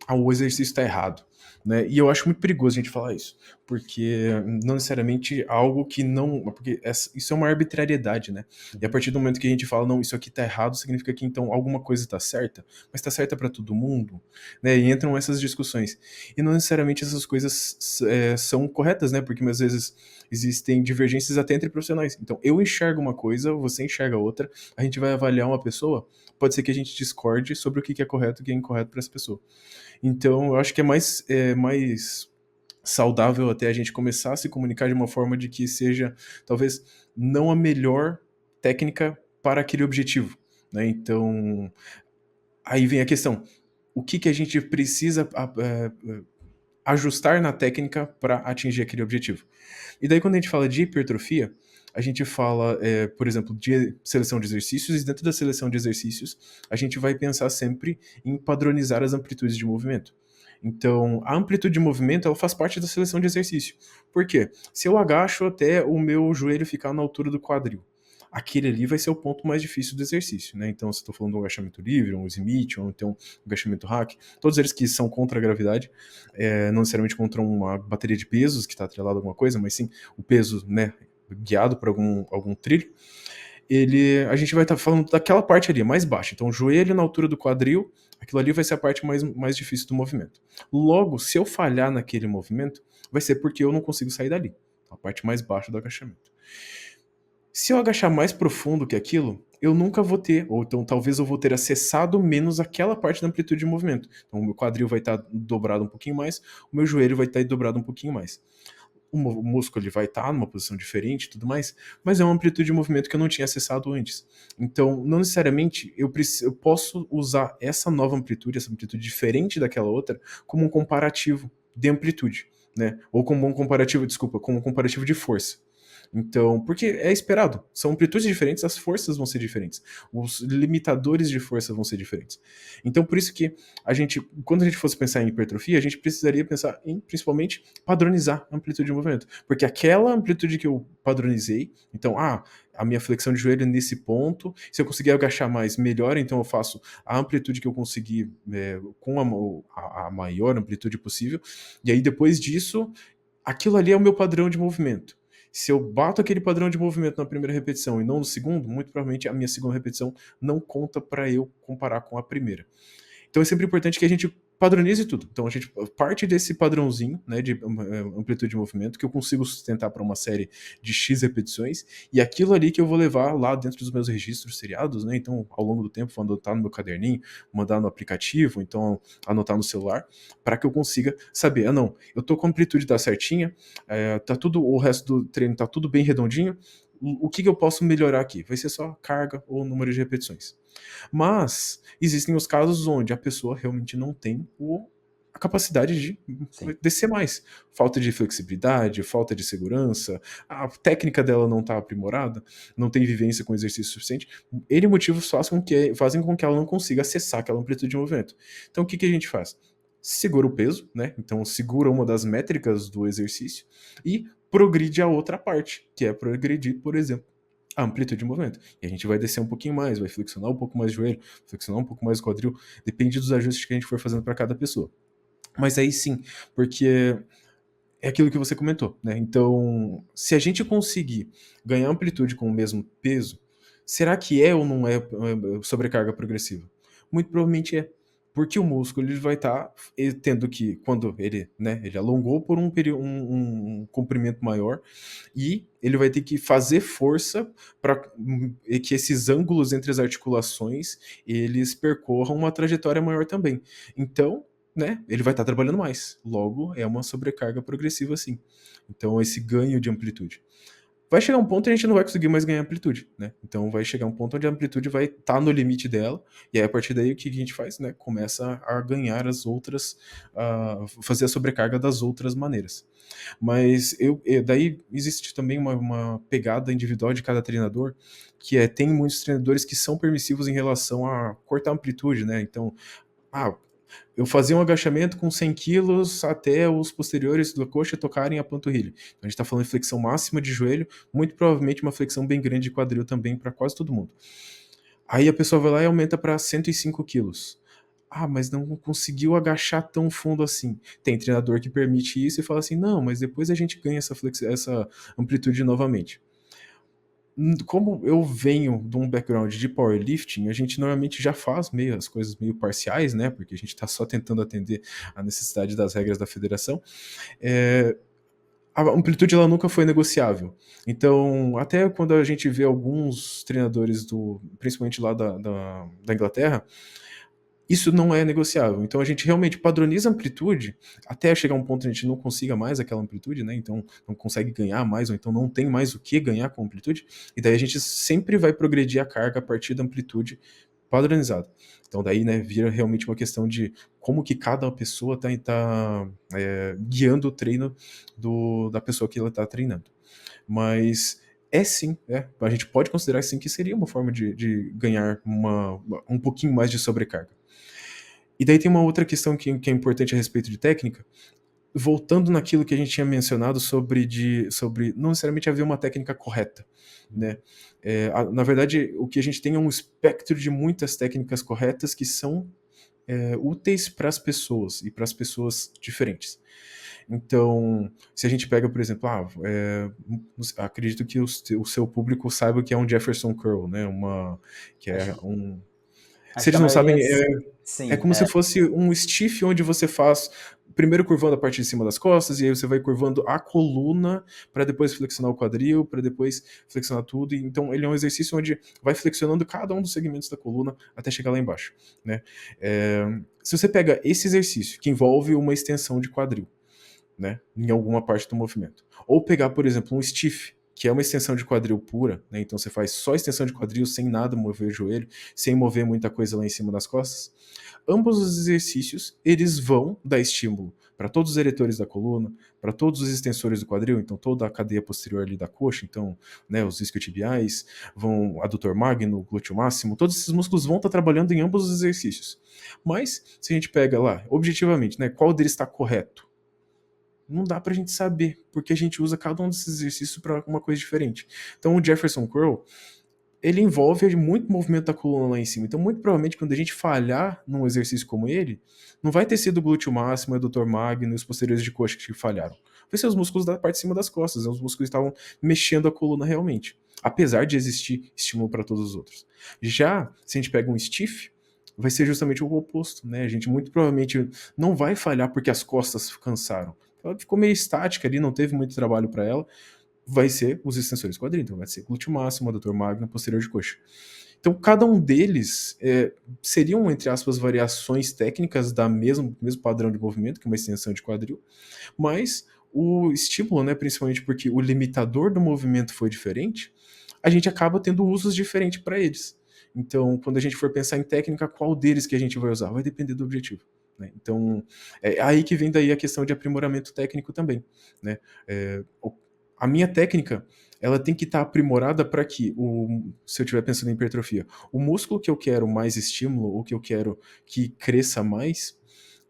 o exercício está errado. Né? E eu acho muito perigoso a gente falar isso, porque não necessariamente algo que não. Porque isso é uma arbitrariedade, né? E a Uhum. partir do momento que a gente fala, não, isso aqui tá errado, significa que então alguma coisa tá certa, mas tá certa para todo mundo, né? E entram essas discussões. E não necessariamente essas coisas são corretas, né? Porque às vezes existem divergências até entre profissionais. Então eu enxergo uma coisa, você enxerga outra, a gente vai avaliar uma pessoa, pode ser que a gente discorde sobre o que é correto e o que é incorreto para essa pessoa. Então, eu acho que é mais saudável até a gente começar a se comunicar de uma forma de que seja, talvez, não a melhor técnica para aquele objetivo. Né? Então, aí vem a questão: o que a gente precisa ajustar na técnica para atingir aquele objetivo? E daí, quando a gente fala de hipertrofia, a gente fala, por exemplo, de seleção de exercícios, e dentro da seleção de exercícios, a gente vai pensar sempre em padronizar as amplitudes de movimento. Então, a amplitude de movimento ela faz parte da seleção de exercício. Por quê? Se eu agacho até o meu joelho ficar na altura do quadril, aquele ali vai ser o ponto mais difícil do exercício, né? Então, se eu estou falando de um agachamento livre, um Smith, ou então um agachamento hack, todos eles que são contra a gravidade, não necessariamente contra uma bateria de pesos que está atrelado a alguma coisa, mas sim o peso, né, guiado por algum trilho, a gente vai estar falando daquela parte ali, mais baixa. Então, o joelho na altura do quadril, aquilo ali vai ser a parte mais difícil do movimento. Logo, se eu falhar naquele movimento, vai ser porque eu não consigo sair dali. A parte mais baixa do agachamento. Se eu agachar mais profundo que aquilo, eu nunca vou ter, ou então talvez eu vou ter acessado menos aquela parte da amplitude de movimento. Então, o meu quadril vai estar dobrado um pouquinho mais, o meu joelho vai estar dobrado um pouquinho mais. O músculo ele vai estar numa posição diferente e tudo mais, mas é uma amplitude de movimento que eu não tinha acessado antes. Então, não necessariamente eu posso usar essa nova amplitude, essa amplitude diferente daquela outra, como um comparativo de amplitude, né? Ou como um comparativo, desculpa, como um comparativo de força. Então, porque é esperado, são amplitudes diferentes, as forças vão ser diferentes, os limitadores de força vão ser diferentes. Então, por isso que quando a gente fosse pensar em hipertrofia, a gente precisaria pensar em, principalmente, padronizar a amplitude de movimento, porque aquela amplitude que eu padronizei, então, a minha flexão de joelho é nesse ponto, se eu conseguir agachar mais, melhor, então eu faço a amplitude que eu conseguir com a maior amplitude possível, e aí depois disso, aquilo ali é o meu padrão de movimento. Se eu bato aquele padrão de movimento na primeira repetição e não no segundo, muito provavelmente a minha segunda repetição não conta para eu comparar com a primeira. Então é sempre importante que a gente padronize tudo. Então a gente parte desse padrãozinho, né, de amplitude de movimento que eu consigo sustentar para uma série de X repetições, e aquilo ali que eu vou levar lá dentro dos meus registros seriados, né? Então ao longo do tempo vou anotar no meu caderninho, mandar no aplicativo, então anotar no celular, para que eu consiga saber, não, eu tô com a amplitude tá certinha, tá tudo, o resto do treino tá tudo bem redondinho, o que eu posso melhorar aqui? Vai ser só carga ou número de repetições. Mas existem os casos onde a pessoa realmente não tem a capacidade de Sim. descer mais. Falta de flexibilidade, falta de segurança, a técnica dela não está aprimorada, não tem vivência com exercício suficiente. N motivos fazem com que ela não consiga acessar aquela amplitude de movimento. Então o que a gente faz? Segura o peso, né? Então segura uma das métricas do exercício e progride a outra parte, que é progredir, por exemplo, a amplitude de movimento. E a gente vai descer um pouquinho mais, vai flexionar um pouco mais o joelho, flexionar um pouco mais o quadril, depende dos ajustes que a gente for fazendo para cada pessoa. Mas aí sim, porque é aquilo que você comentou, né? Então, se a gente conseguir ganhar amplitude com o mesmo peso, será que é ou não é sobrecarga progressiva? Muito provavelmente é. Porque o músculo ele vai estar tendo que, quando ele, né, ele alongou por um, um comprimento maior, e ele vai ter que fazer força para que esses ângulos entre as articulações eles percorram uma trajetória maior também. Então, né, ele vai estar trabalhando mais. Logo, é uma sobrecarga progressiva sim. Então, esse ganho de amplitude. Vai chegar um ponto e a gente não vai conseguir mais ganhar amplitude, né? Então vai chegar um ponto onde a amplitude vai estar no limite dela, e aí a partir daí o que a gente faz, né? Começa a ganhar as outras, fazer a sobrecarga das outras maneiras. Mas daí existe também uma pegada individual de cada treinador, que tem muitos treinadores que são permissivos em relação a cortar amplitude, né? Então, eu fazia um agachamento com 100 quilos até os posteriores da coxa tocarem a panturrilha. Então a gente está falando de flexão máxima de joelho, muito provavelmente uma flexão bem grande de quadril também para quase todo mundo. Aí a pessoa vai lá e aumenta para 105 quilos. Mas não conseguiu agachar tão fundo assim. Tem treinador que permite isso e fala assim, não, mas depois a gente ganha essa amplitude novamente. Como eu venho de um background de powerlifting, a gente normalmente já faz as coisas meio parciais, né? Porque a gente está só tentando atender a necessidade das regras da federação. A amplitude ela nunca foi negociável. Então, até quando a gente vê alguns treinadores principalmente lá da Inglaterra, isso não é negociável. Então a gente realmente padroniza a amplitude até chegar a um ponto que a gente não consiga mais aquela amplitude, né? Então não consegue ganhar mais, ou então não tem mais o que ganhar com a amplitude. E daí a gente sempre vai progredir a carga a partir da amplitude padronizada. Então daí, né, vira realmente uma questão de como que cada pessoa tá guiando o treino da pessoa que ela está treinando. Mas sim, a gente pode considerar sim que seria uma forma de ganhar um pouquinho mais de sobrecarga. E daí tem uma outra questão que é importante a respeito de técnica, voltando naquilo que a gente tinha mencionado sobre não necessariamente haver uma técnica correta, né? Na verdade, o que a gente tem é um espectro de muitas técnicas corretas que são úteis para as pessoas e para as pessoas diferentes. Então, se a gente pega, por exemplo, acredito que o seu público saiba que é um Jefferson Curl, né? Que é um... Acho Se que a eles não maioria, sabem, é sim, como se fosse um stiff onde você faz primeiro curvando a parte de cima das costas, e aí você vai curvando a coluna para depois flexionar o quadril, para depois flexionar tudo. Então ele é um exercício onde vai flexionando cada um dos segmentos da coluna até chegar lá embaixo, né? Se você pega esse exercício que envolve uma extensão de quadril, né, em alguma parte do movimento, ou pegar, por exemplo, um stiff, que é uma extensão de quadril pura, né? Então você faz só extensão de quadril sem nada mover o joelho, sem mover muita coisa lá em cima das costas. Ambos os exercícios, eles vão dar estímulo para todos os eretores da coluna, para todos os extensores do quadril, então toda a cadeia posterior ali da coxa, então, né, os isquiotibiais, adutor magno, glúteo máximo, todos esses músculos vão estar trabalhando em ambos os exercícios. Mas, se a gente pega lá, objetivamente, né, qual deles está correto? Não dá pra gente saber, porque a gente usa cada um desses exercícios para uma coisa diferente. Então o Jefferson Curl, ele envolve muito movimento da coluna lá em cima. Então, muito provavelmente, quando a gente falhar num exercício como ele, não vai ter sido o glúteo máximo, o adutor magno e os posteriores de coxa que falharam. vai ser os músculos da parte de cima das costas, né? Os músculos que estavam mexendo a coluna realmente, apesar de existir estímulo para todos os outros. Já, se a gente pega um stiff, vai ser justamente o oposto, né? A gente muito provavelmente não vai falhar porque as costas cansaram. Ela ficou meio estática ali, não teve muito trabalho para ela. Vai ser os extensores quadril, então vai ser glúteo máximo, adutor magno, posterior de coxa. Então, cada um deles seriam, entre aspas, variações técnicas da mesmo padrão de movimento, que é uma extensão de quadril, mas o estímulo, né, principalmente porque o limitador do movimento foi diferente, a gente acaba tendo usos diferentes para eles. Então, quando a gente for pensar em técnica, qual deles que a gente vai usar? Vai depender do objetivo. Né? Então, é aí que vem daí a questão de aprimoramento técnico também. Né? A minha técnica, ela tem que estar aprimorada para que, se eu estiver pensando em hipertrofia, o músculo que eu quero mais estímulo, ou que eu quero que cresça mais,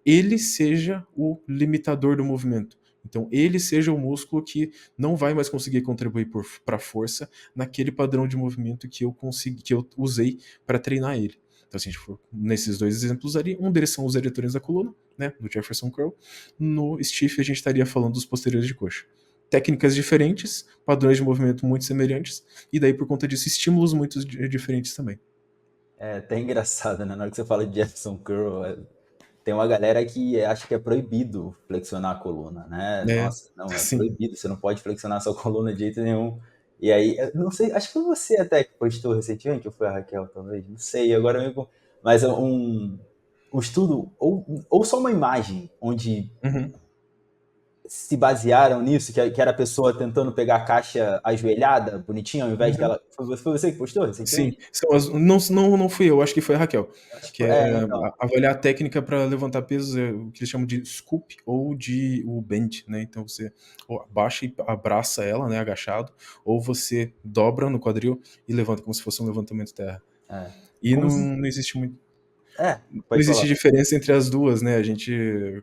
ele seja o limitador do movimento. Então, ele seja o músculo que não vai mais conseguir contribuir para a força naquele padrão de movimento que eu usei para treinar ele. Então, se a gente for nesses dois exemplos ali, um deles são os eretores da coluna, né, no Jefferson Curl. No stiff, a gente estaria falando dos posteriores de coxa. Técnicas diferentes, padrões de movimento muito semelhantes, e daí, por conta disso, estímulos muito diferentes também. É até engraçado, né? Na hora que você fala de Jefferson Curl, tem uma galera que acha que é proibido flexionar a coluna, né? É, Nossa, não, é sim. proibido, você não pode flexionar sua coluna de jeito nenhum. E aí, eu não sei, acho que foi você até que postou recentemente, ou foi a Raquel, talvez, não sei, agora mesmo. Mas um estudo, ou só uma imagem, onde Uhum. se basearam nisso, que era a pessoa tentando pegar a caixa ajoelhada, bonitinha, ao invés Uhum. dela. Foi você que postou Sim, recentemente? não fui eu, acho que foi a Raquel, Acho que que foi. é Então. avaliar a técnica para levantar pesos, o que eles chamam de scoop ou de o bend, né? Então você ou abaixa e abraça ela, né, agachado, ou você dobra no quadril e levanta como se fosse um levantamento terra. É. E Como não, se. não existe muito, É, não pode existe falar. diferença entre as duas, né?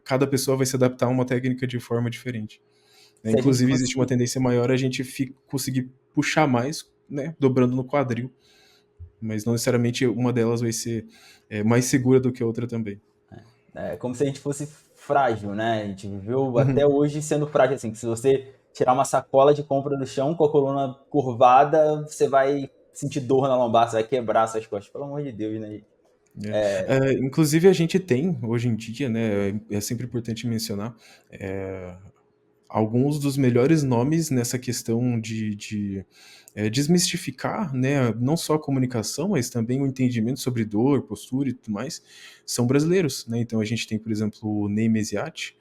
Cada pessoa vai se adaptar a uma técnica de forma diferente. Né? Se a gente Inclusive existe uma fosse. tendência maior a gente conseguir puxar mais, né, dobrando no quadril, mas não necessariamente uma delas vai ser mais segura do que a outra também. É como se a gente fosse frágil, né? A gente viveu até Uhum. hoje sendo frágil, assim, que se você tirar uma sacola de compra do chão com a coluna curvada, você vai sentir dor na lombar, você vai quebrar suas costas, pelo amor de Deus, né? Inclusive a gente tem hoje em dia, né, é sempre importante mencionar, é, alguns dos melhores nomes nessa questão de desmistificar, né, não só a comunicação, mas também o entendimento sobre dor, postura e tudo mais, são brasileiros, né? Então a gente tem, por exemplo, o Ney Mesiati,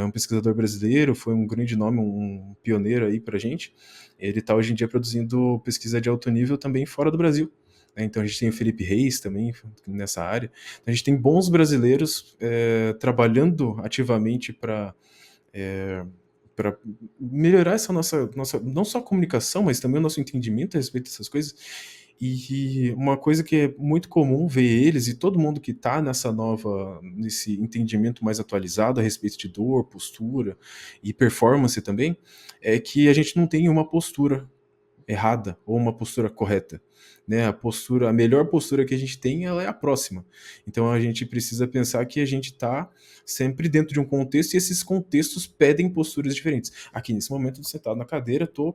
um pesquisador brasileiro, foi um grande nome, um pioneiro aí pra gente. Ele está hoje em dia produzindo pesquisa de alto nível também fora do Brasil. Né? Então a gente tem o Felipe Reis também nessa área. Então, a gente tem bons brasileiros trabalhando ativamente para melhorar essa nossa, não só a comunicação, mas também o nosso entendimento a respeito dessas coisas. E uma coisa que é muito comum ver eles e todo mundo que está nesse entendimento mais atualizado a respeito de dor, postura e performance também, é que a gente não tem uma postura errada ou uma postura correta, né? A melhor postura que a gente tem, ela é a próxima. Então a gente precisa pensar que a gente está sempre dentro de um contexto e esses contextos pedem posturas diferentes. Aqui nesse momento sentado na cadeira, tô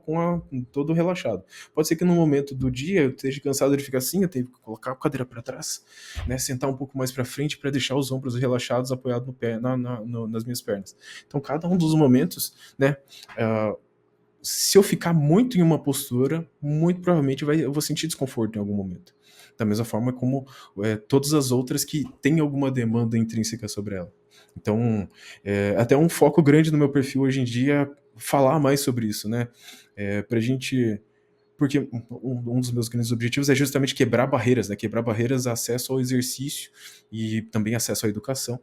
todo relaxado. Pode ser que no momento do dia eu esteja cansado de ficar assim, eu tenho que colocar a cadeira para trás, né? Sentar um pouco mais para frente para deixar os ombros relaxados, apoiados no pé, nas minhas pernas. Então cada um dos momentos, né? Se eu ficar muito em uma postura, muito provavelmente eu vou sentir desconforto em algum momento. Da mesma forma como todas as outras que têm alguma demanda intrínseca sobre ela. Então, até um foco grande no meu perfil hoje em dia é falar mais sobre isso, né? Pra gente. Porque um dos meus grandes objetivos é justamente quebrar barreiras, né? Quebrar barreiras a acesso ao exercício e também acesso à educação.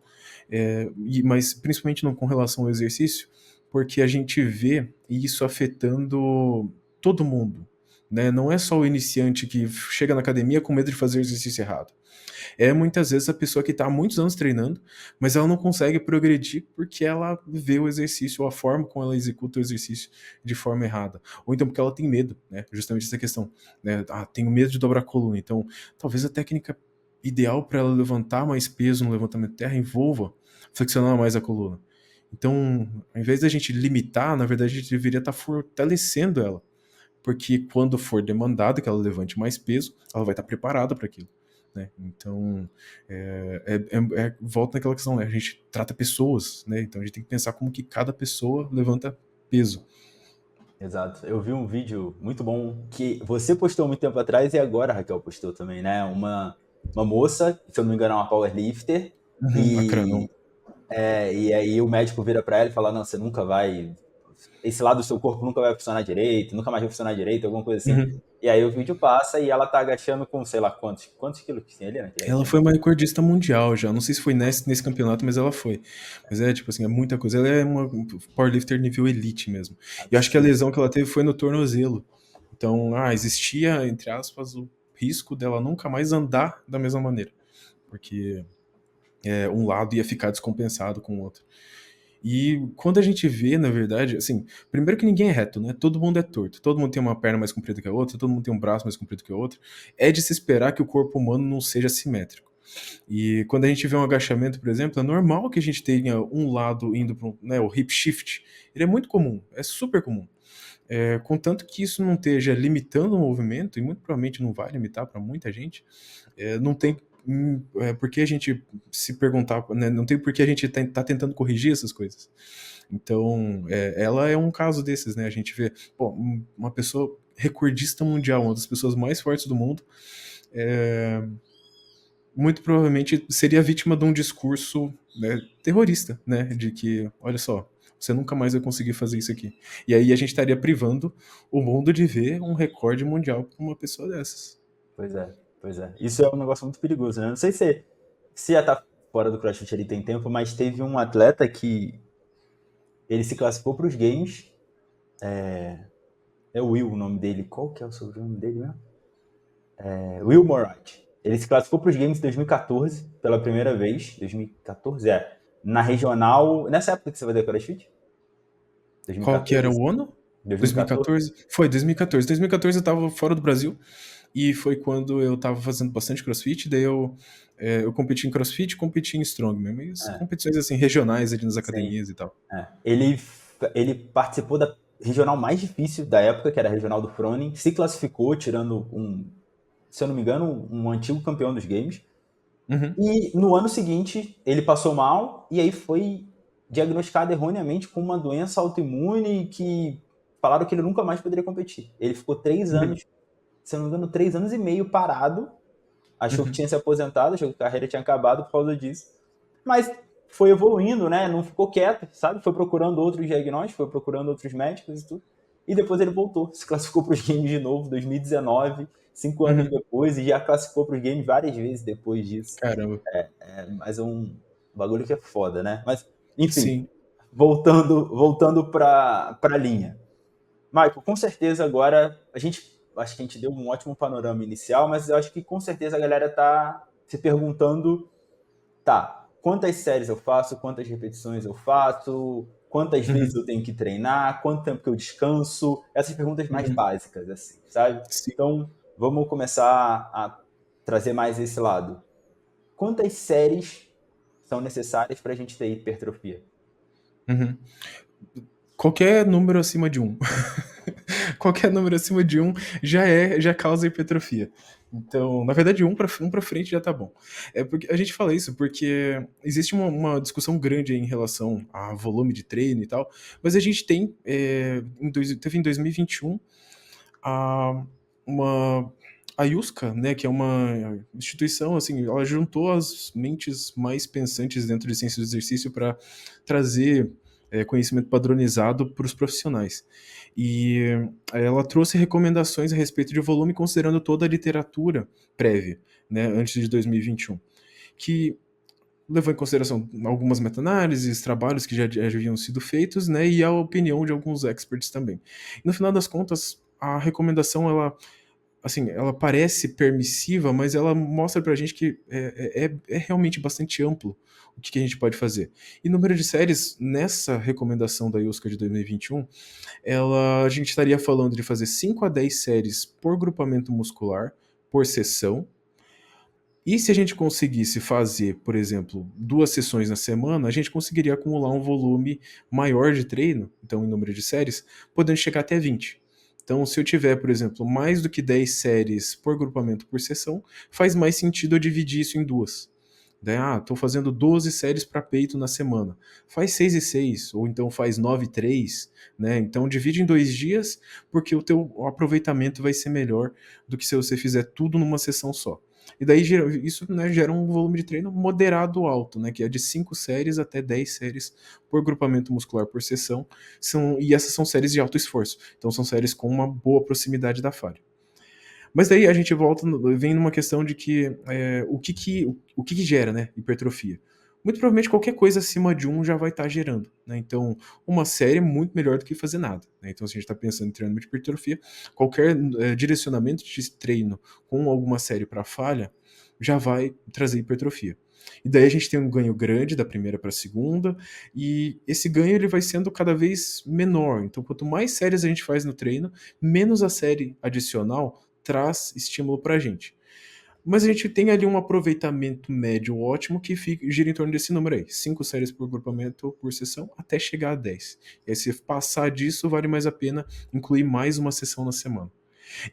Mas principalmente não com relação ao exercício, porque a gente vê isso afetando todo mundo. Né? Não é só o iniciante que chega na academia com medo de fazer o exercício errado. É muitas vezes a pessoa que está há muitos anos treinando, mas ela não consegue progredir porque ela vê o exercício ou a forma como ela executa o exercício de forma errada. Ou então porque ela tem medo, né? Justamente essa questão. Né? Tenho medo de dobrar a coluna. Então, talvez a técnica ideal para ela levantar mais peso no levantamento de terra envolva flexionar mais a coluna. Então, ao invés da gente limitar, na verdade a gente deveria estar fortalecendo ela, porque quando for demandado que ela levante mais peso, ela vai estar preparada para aquilo, né? Então, volta naquela questão, né? A gente trata pessoas, né? Então a gente tem que pensar como que cada pessoa levanta peso. Exato. Eu vi um vídeo muito bom que você postou muito tempo atrás e agora a Raquel postou também, né? Uma moça, se eu não me engano, é uma powerlifter, A Cranon. e aí o médico vira pra ela e fala: Não, você nunca vai. Esse lado do seu corpo nunca vai funcionar direito, nunca mais vai funcionar direito, alguma coisa assim. Uhum. E aí o vídeo passa e ela tá agachando com sei lá quantos quilos que tinha ali, né? Ela foi uma recordista mundial já. Não sei se foi nesse campeonato, mas ela foi. Mas tipo assim, é muita coisa. Ela é uma powerlifter nível elite mesmo. E eu acho que a Absurdo. lesão que ela teve foi no tornozelo. Então, existia, entre aspas, o risco dela nunca mais andar da mesma maneira. Porque um lado ia ficar descompensado com o outro. E quando a gente vê, na verdade, assim, primeiro que ninguém é reto, né? Todo mundo é torto. Todo mundo tem uma perna mais comprida que a outra, todo mundo tem um braço mais comprido que o outro. É de se esperar que o corpo humano não seja simétrico. E quando a gente vê um agachamento, por exemplo, é normal que a gente tenha um lado indo para né, o hip shift. Ele é muito comum, é super comum. Contanto que isso não esteja limitando o movimento, e muito provavelmente não vai limitar para muita gente, não tem por que a gente se perguntar, né, não tem por que a gente tá tentando corrigir essas coisas. Então, ela é um caso desses, né? A gente vê, pô, uma pessoa recordista mundial, uma das pessoas mais fortes do mundo, muito provavelmente seria vítima de um discurso, né, terrorista, né? De que, olha só, você nunca mais vai conseguir fazer isso aqui. E aí a gente estaria privando o mundo de ver um recorde mundial com uma pessoa dessas. Pois é, pois é. Isso é um negócio muito perigoso, né? Não sei se já tá fora do CrossFit ali tem tempo, mas teve um atleta que ele se classificou para os games. É Will o nome dele. Qual que é o sobrenome dele mesmo? Will Morant. Ele se classificou para os games em 2014 pela primeira vez. 2014, na regional. Nessa época que você vai ter CrossFit? Qual que 2014, era assim. o ano? 2014? 2014? Foi 2014. 2014 eu tava fora do Brasil e foi quando eu tava fazendo bastante CrossFit, daí eu competi em CrossFit, competi em Strongman, mas É, competições assim regionais ali nas sim. academias e tal. Ele participou da regional mais difícil da época, que era a regional do Froning. Se classificou, tirando se eu não me engano, um antigo campeão dos games. Uhum. E no ano seguinte, ele passou mal e aí foi diagnosticado erroneamente com uma doença autoimune que falaram que ele nunca mais poderia competir. Ele ficou 3 anos, se eu não me engano, 3 anos e meio parado. Achou que Uhum. tinha se aposentado, achou que a carreira tinha acabado por causa disso. Mas foi evoluindo, né? Não ficou quieto, sabe? Foi procurando outros diagnósticos, foi procurando outros médicos e tudo. E depois ele voltou, se classificou para os games de novo, 2019, 5 anos Uhum. depois, e já classificou para os games várias vezes depois disso. Caramba. Mas é um bagulho que é foda, né? Mas, enfim, Sim. voltando para a linha. Michael, com certeza agora acho que a gente deu um ótimo panorama inicial, mas eu acho que com certeza a galera tá se perguntando, tá, quantas séries eu faço, quantas repetições eu faço, quantas vezes Uhum. eu tenho que treinar, quanto tempo que eu descanso, essas perguntas mais Uhum. básicas, assim, sabe? Sim. Então, vamos começar a trazer mais esse lado. Quantas séries são necessárias para a gente ter hipertrofia? Uhum. Qualquer número acima de 1. Qualquer número acima de 1 já causa hipertrofia. Então, na verdade, um pra frente já tá bom. Porque a gente fala isso porque existe uma discussão grande aí em relação a volume de treino e tal, mas a gente tem, teve em 2021 a, uma a IUSCA, né, que é uma instituição, assim, ela juntou as mentes mais pensantes dentro de ciência do exercício para trazer conhecimento padronizado para os profissionais. E ela trouxe recomendações a respeito de volume, considerando toda a literatura prévia, né, antes de 2021, que levou em consideração algumas meta-análises, trabalhos que já haviam sido feitos, né, e a opinião de alguns experts também. E no final das contas, a recomendação, ela parece permissiva, mas ela mostra pra gente que é realmente bastante amplo o que a gente pode fazer. E número de séries, nessa recomendação da IUSCA de 2021, a gente estaria falando de fazer 5 a 10 séries por grupamento muscular, por sessão, E se a gente conseguisse fazer, por exemplo, 2 sessões na semana, a gente conseguiria acumular um volume maior de treino, então em número de séries, podendo chegar até 20. Então, se eu tiver, por exemplo, mais do que 10 séries por grupamento por sessão, faz mais sentido eu dividir isso em duas. Daí, estou fazendo 12 séries para peito na semana. Faz 6 e 6, ou então faz 9 e 3, né? Então divide em 2 dias, porque o teu aproveitamento vai ser melhor do que se você fizer tudo numa sessão só. E daí isso, né, gera um volume de treino moderado alto, né, que é de 5 séries até 10 séries por grupamento muscular por sessão. E essas são séries de alto esforço. Então são séries com uma boa proximidade da falha. Mas daí a gente vem numa questão de que o que gera, né, hipertrofia. Muito provavelmente qualquer coisa acima de 1 já vai estar gerando, né? Então, uma série é muito melhor do que fazer nada, né? Então, se a gente está pensando em treinamento de hipertrofia, qualquer direcionamento de treino com alguma série para falha já vai trazer hipertrofia. E daí a gente tem um ganho grande da primeira para a segunda, e esse ganho ele vai sendo cada vez menor. Então, quanto mais séries a gente faz no treino, menos a série adicional traz estímulo para a gente. Mas a gente tem ali um aproveitamento médio ótimo que gira em torno desse número aí. 5 séries por grupamento por sessão até chegar a 10. E aí, se passar disso, vale mais a pena incluir mais uma sessão na semana.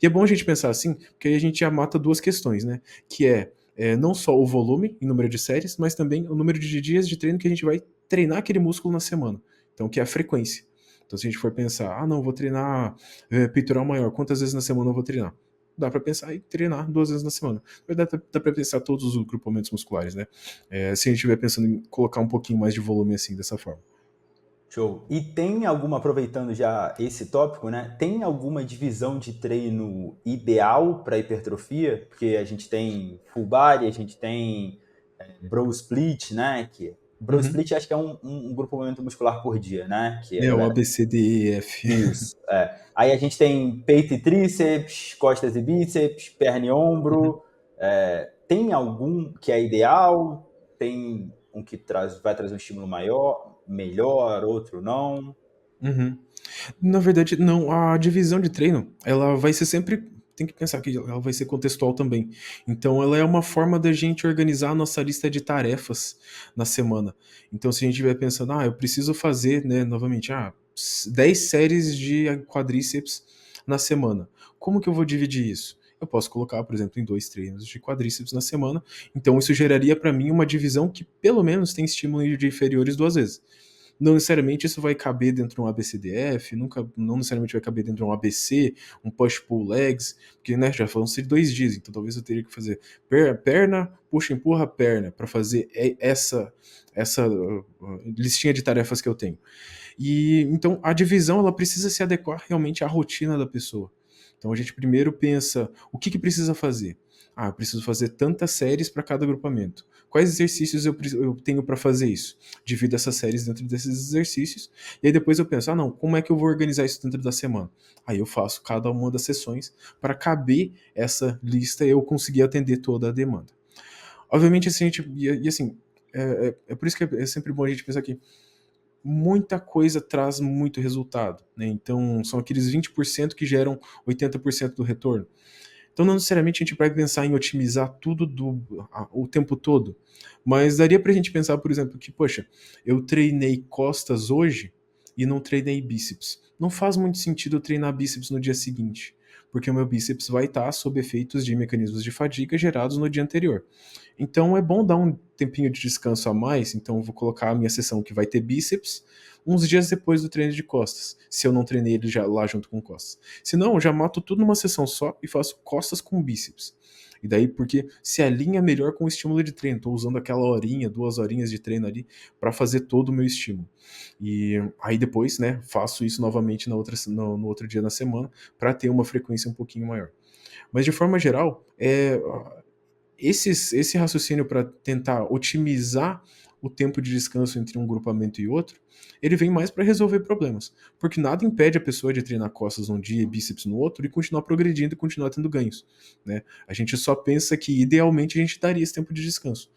E é bom a gente pensar assim, porque aí a gente já mata duas questões, né? Que não só o volume em número de séries, mas também o número de dias de treino que a gente vai treinar aquele músculo na semana. Então, que é a frequência. Então, se a gente for pensar, não, vou treinar peitoral maior, quantas vezes na semana eu vou treinar? Dá para pensar em treinar 2 vezes na semana. Dá para pensar todos os grupamentos musculares, né? Se a gente estiver pensando em colocar um pouquinho mais de volume assim, dessa forma. Show. E tem alguma, aproveitando já esse tópico, né? Tem alguma divisão de treino ideal para hipertrofia? Porque a gente tem full body, a gente tem bro split, né? Que bro Uhum. split acho que é um grupamento muscular por dia, né? Que a É o galera. ABCDEF. Isso. Aí a gente tem peito e tríceps, costas e bíceps, perna e Uhum. ombro. Tem algum que é ideal? Tem um que vai trazer um estímulo maior, melhor, outro não? Uhum. Na verdade, não. A divisão de treino, ela vai ser sempre. Tem que pensar que ela vai ser contextual também. Então, ela é uma forma da gente organizar a nossa lista de tarefas na semana. Então, se a gente estiver pensando, eu preciso fazer, né, novamente, 10 séries de quadríceps na semana. Como que eu vou dividir isso? Eu posso colocar, por exemplo, em 2 treinos de quadríceps na semana. Então, isso geraria para mim uma divisão que pelo menos tem estímulo de inferiores 2 vezes. Não necessariamente isso vai caber dentro de um ABCDF, não necessariamente vai caber dentro de um ABC, um push-pull legs, porque né, já vão ser 2 dias, então talvez eu teria que fazer perna, puxa, empurra, perna, para fazer essa listinha de tarefas que eu tenho. E então a divisão ela precisa se adequar realmente à rotina da pessoa. Então a gente primeiro pensa o que precisa fazer. Eu preciso fazer tantas séries para cada agrupamento. Quais exercícios eu tenho para fazer isso? Divido essas séries dentro desses exercícios. E aí depois eu penso, não, como é que eu vou organizar isso dentro da semana? Aí eu faço cada uma das sessões para caber essa lista e eu conseguir atender toda a demanda. Obviamente, assim, assim, é por isso que é sempre bom a gente pensar que muita coisa traz muito resultado, né? Então, são aqueles 20% que geram 80% do retorno. Então, não necessariamente a gente vai pensar em otimizar tudo o tempo todo, mas daria para a gente pensar, por exemplo, que, poxa, eu treinei costas hoje e não treinei bíceps. Não faz muito sentido eu treinar bíceps no dia seguinte, porque o meu bíceps vai estar sob efeitos de mecanismos de fadiga gerados no dia anterior. Então é bom dar um tempinho de descanso a mais, então eu vou colocar a minha sessão que vai ter bíceps uns dias depois do treino de costas, se eu não treinei ele já lá junto com costas. Se não, eu já mato tudo numa sessão só e faço costas com bíceps. E daí, porque se alinha melhor com o estímulo de treino. Estou usando aquela horinha, 2 horinhas de treino ali para fazer todo o meu estímulo. E aí depois, né, faço isso novamente no outro dia na semana para ter uma frequência um pouquinho maior. Mas de forma geral, esse raciocínio para tentar otimizar o tempo de descanso entre um grupamento e outro, ele vem mais para resolver problemas. Porque nada impede a pessoa de treinar costas um dia e bíceps no outro e continuar progredindo e continuar tendo ganhos. Né? A gente só pensa que idealmente a gente daria esse tempo de descanso.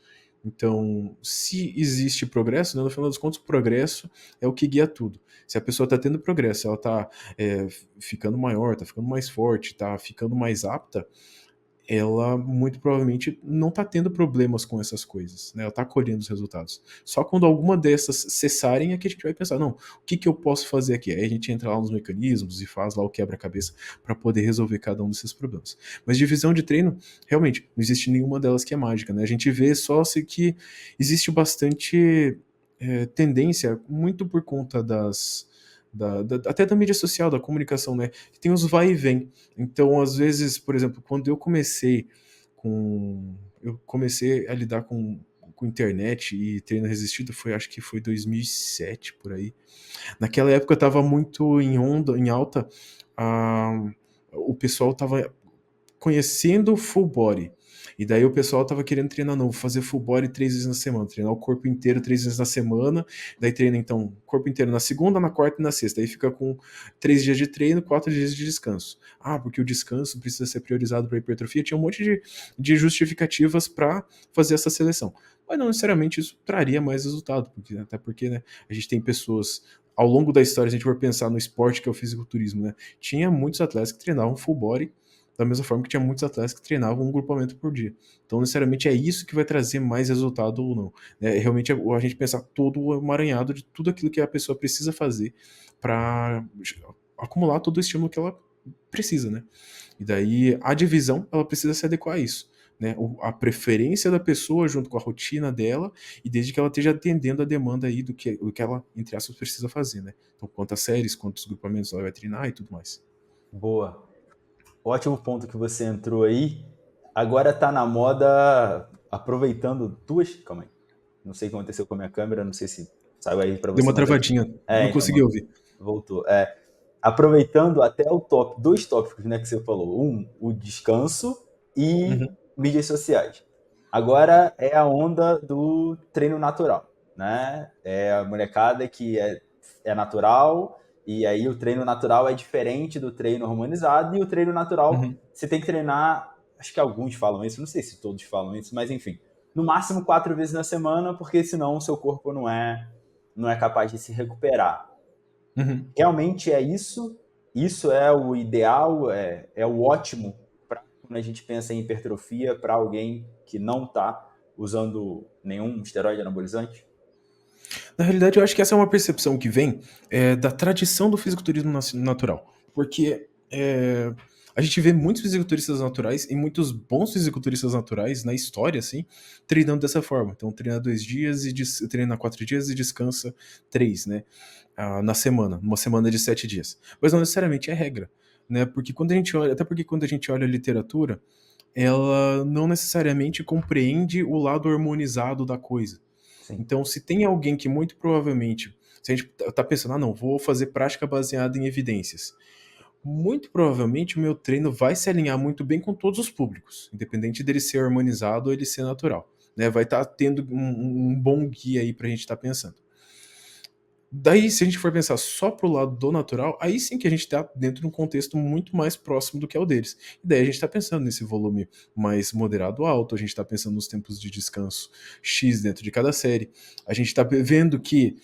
Então, se existe progresso, né, no final das contas, o progresso é o que guia tudo. Se a pessoa está tendo progresso, ela está ficando maior, está ficando mais forte, está ficando mais apta, ela muito provavelmente não está tendo problemas com essas coisas, né? Ela está colhendo os resultados. Só quando alguma dessas cessarem é que a gente vai pensar, não, o que que eu posso fazer aqui? Aí a gente entra lá nos mecanismos e faz lá o quebra-cabeça para poder resolver cada um desses problemas. Mas divisão de treino, realmente, não existe nenhuma delas que é mágica, né? A gente vê só se que existe bastante tendência, muito por conta até da mídia social, da comunicação, né? Que tem os vai e vem. Então, às vezes, por exemplo, quando eu comecei a lidar com internet e treino resistido, acho que foi 2007 por aí. Naquela época estava muito em alta, ah, o pessoal estava conhecendo o full body. E daí o pessoal tava querendo treinar, não, vou fazer full body 3 vezes na semana, treinar o corpo inteiro 3 vezes na semana, daí treina então o corpo inteiro na segunda, na quarta e na sexta, aí fica com 3 dias de treino, 4 dias de descanso. Ah, porque o descanso precisa ser priorizado para hipertrofia, tinha um monte de justificativas para fazer essa seleção. Mas não necessariamente isso traria mais resultado, até porque, né, a gente tem pessoas ao longo da história, se a gente for pensar no esporte que é o fisiculturismo, né, tinha muitos atletas que treinavam full body da mesma forma que tinha muitos atletas que treinavam um grupamento por dia. Então, necessariamente é isso que vai trazer mais resultado ou não. Realmente a gente pensar todo o emaranhado de tudo aquilo que a pessoa precisa fazer para acumular todo o estímulo que ela precisa, né? E daí a divisão, ela precisa se adequar a isso. Né, a preferência da pessoa junto com a rotina dela e desde que ela esteja atendendo a demanda aí do que ela, entre aspas, precisa fazer, né? Então, quantas séries, quantos grupamentos ela vai treinar e tudo mais. Boa. Ótimo ponto que você entrou aí. Agora tá na moda, aproveitando duas. Calma aí. Não sei o que aconteceu com a minha câmera, não sei se saiu aí para Deu você, uma mas aqui. travadinha, não Então, consegui ouvir. voltou. Aproveitando até dois tópicos, né, que você falou. Um, o descanso e Uhum. mídias sociais. Agora é a onda do treino natural, né? É a molecada que é natural, e aí o treino natural é diferente do treino hormonizado, e o treino natural Uhum. você tem que treinar, acho que alguns falam isso, não sei se todos falam isso, mas enfim, no máximo 4 vezes na semana, porque senão o seu corpo não é capaz de se recuperar. Uhum. Realmente é isso, isso é o ideal, é o ótimo para quando a gente pensa em hipertrofia para alguém que não está usando nenhum esteroide anabolizante? Na realidade, eu acho que essa é uma percepção que vem da tradição do fisiculturismo natural. Porque a gente vê muitos fisiculturistas naturais e muitos bons fisiculturistas naturais na história, assim, treinando dessa forma. Então, treina 2 dias e treina 4 dias e descansa 3, né? Na semana, numa semana de 7 dias. Mas não necessariamente é regra, né? Porque quando a gente olha, até porque quando a gente olha a literatura, ela não necessariamente compreende o lado hormonizado da coisa. Sim. Então, se tem alguém que muito provavelmente, se a gente tá pensando, não, vou fazer prática baseada em evidências. Muito provavelmente o meu treino vai se alinhar muito bem com todos os públicos, independente dele ser harmonizado ou ele ser natural. Né? Vai estar tendo um bom guia aí pra gente estar pensando. Daí, se a gente for pensar só pro lado do natural, aí sim que a gente está dentro de um contexto muito mais próximo do que é o deles. E daí a gente está pensando nesse volume mais moderado alto, a gente está pensando nos tempos de descanso X dentro de cada série. A gente está vendo que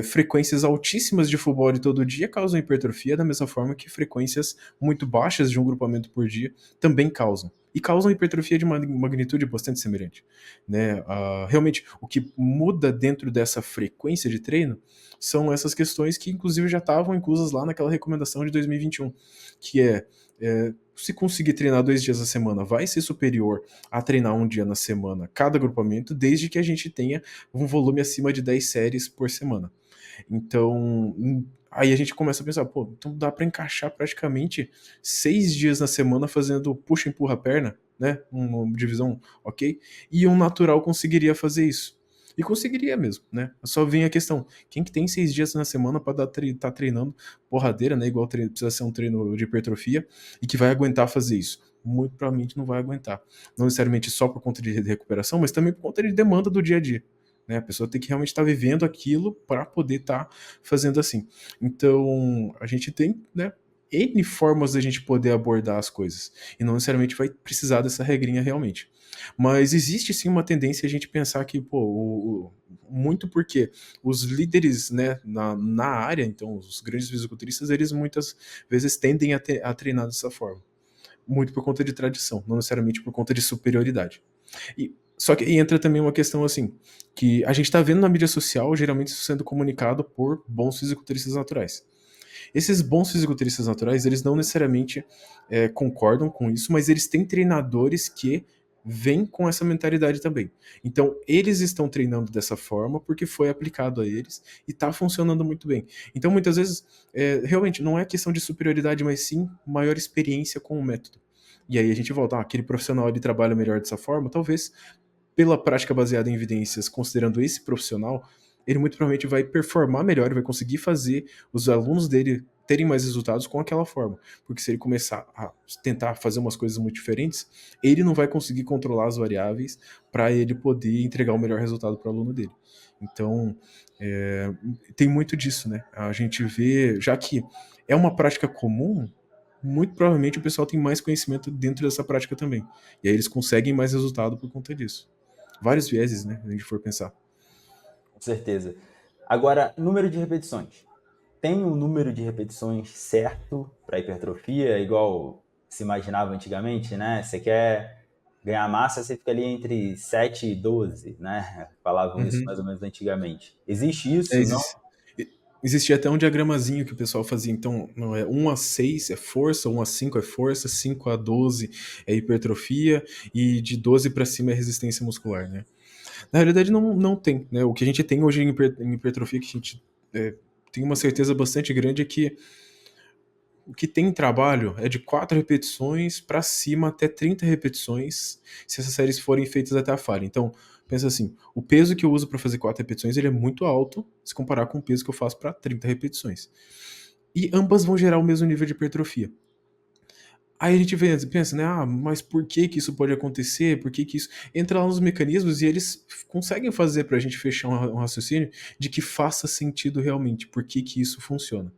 frequências altíssimas de full body todo dia causam hipertrofia, da mesma forma que frequências muito baixas de um grupamento por dia também causam. E causam hipertrofia de uma magnitude bastante semelhante. Né? Realmente, o que muda dentro dessa frequência de treino são essas questões que, inclusive, já estavam inclusas lá naquela recomendação de 2021, que se conseguir treinar 2 dias na semana, vai ser superior a treinar um dia na semana cada agrupamento, desde que a gente tenha um volume acima de 10 séries por semana. Então, aí a gente começa a pensar, pô, então dá para encaixar praticamente 6 dias na semana fazendo puxa, empurra, perna, né? Uma divisão ok, e um natural conseguiria fazer isso. E conseguiria mesmo, né? Só vem a questão, quem que tem 6 dias na semana para tá treinando porradeira, né? Igual precisa ser um treino de hipertrofia, e que vai aguentar fazer isso? Muito provavelmente não vai aguentar. Não necessariamente só por conta de recuperação, mas também por conta de demanda do dia a dia. Né? A pessoa tem que realmente estar vivendo aquilo para poder estar fazendo assim. Então, a gente tem, né, N formas da gente poder abordar as coisas. E não necessariamente vai precisar dessa regrinha realmente. Mas existe sim uma tendência a gente pensar que, pô, muito porque os líderes, né, na área, então os grandes fisiculturistas, eles muitas vezes tendem a treinar dessa forma. muito por conta de tradição, não necessariamente por conta de superioridade. Só que entra também uma questão assim, que a gente está vendo na mídia social, geralmente isso sendo comunicado por bons fisiculturistas naturais. Esses bons fisiculturistas naturais, eles não necessariamente concordam com isso, mas eles têm treinadores que vêm com essa mentalidade também. Então, eles estão treinando dessa forma porque foi aplicado a eles e está funcionando muito bem. Então, muitas vezes, realmente, não é questão de superioridade, mas sim maior experiência com o método. E aí a gente volta, aquele profissional ele trabalha melhor dessa forma, talvez pela prática baseada em evidências, considerando esse profissional, ele muito provavelmente vai performar melhor e vai conseguir fazer os alunos dele terem mais resultados com aquela forma. Porque se ele começar a tentar fazer umas coisas muito diferentes, ele não vai conseguir controlar as variáveis para ele poder entregar o melhor resultado para o aluno dele. Então, tem muito disso, né? A gente vê, já que é uma prática comum, muito provavelmente o pessoal tem mais conhecimento dentro dessa prática também. E aí eles conseguem mais resultado por conta disso. Vários vieses, né? Se a gente for pensar. Com certeza. Agora, número de repetições. Tem um número de repetições certo para hipertrofia, igual se imaginava antigamente, né? Você quer ganhar massa, você fica ali entre 7 e 12, né? Falavam isso mais Uhum. ou menos antigamente. Existe isso, não? Existe. Existia até um diagramazinho que o pessoal fazia. Então, não é 1 a 6 é força, 1 a 5 é força, 5 a 12 é hipertrofia e de 12 para cima é resistência muscular, né? Na realidade, não tem, né? O que a gente tem hoje em hipertrofia, que a gente tem uma certeza bastante grande, é que o que tem em trabalho é de 4 repetições para cima até 30 repetições, se essas séries forem feitas até a falha. Então, pensa assim, o peso que eu uso para fazer 4 repetições ele é muito alto se comparar com o peso que eu faço para 30 repetições. E ambas vão gerar o mesmo nível de hipertrofia. Aí a gente pensa, né? Mas por que que isso pode acontecer? Por que que isso... Entra lá nos mecanismos e eles conseguem fazer pra gente fechar um raciocínio de que faça sentido realmente, por que que isso funciona.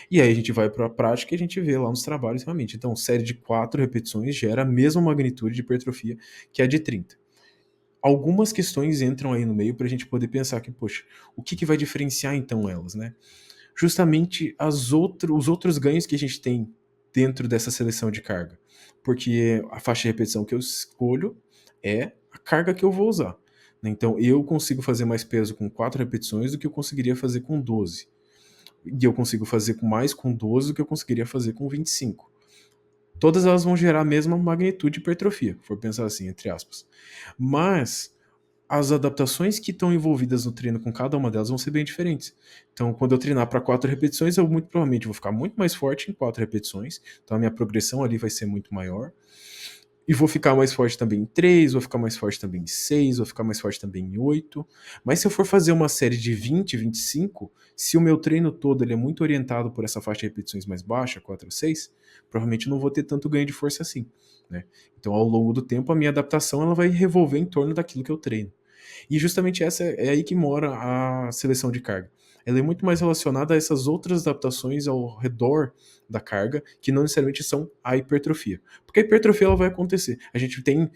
E aí a gente vai para a prática e a gente vê lá nos trabalhos realmente. Então, série de 4 repetições gera a mesma magnitude de hipertrofia que a de 30. Algumas questões entram aí no meio para a gente poder pensar que, poxa, o que que vai diferenciar então elas, né? Justamente os outros ganhos que a gente tem dentro dessa seleção de carga. Porque a faixa de repetição que eu escolho é a carga que eu vou usar. Né? Então, eu consigo fazer mais peso com 4 repetições do que eu conseguiria fazer com 12. E eu consigo fazer mais com 12 do que eu conseguiria fazer com 25. Todas elas vão gerar a mesma magnitude de hipertrofia, for pensar assim, entre aspas. Mas as adaptações que estão envolvidas no treino com cada uma delas vão ser bem diferentes. Então, quando eu treinar para 4 repetições, eu muito provavelmente vou ficar muito mais forte em 4 repetições. Então, a minha progressão ali vai ser muito maior. E vou ficar mais forte também em 3, vou ficar mais forte também em 6, vou ficar mais forte também em 8. Mas se eu for fazer uma série de 20, 25, se o meu treino todo ele é muito orientado por essa faixa de repetições mais baixa, 4 a 6, provavelmente eu não vou ter tanto ganho de força assim. Né? Então, ao longo do tempo, a minha adaptação ela vai revolver em torno daquilo que eu treino. E justamente essa é aí que mora a seleção de carga. Ela é muito mais relacionada a essas outras adaptações ao redor da carga, que não necessariamente são a hipertrofia. Porque a hipertrofia ela vai acontecer. A gente tem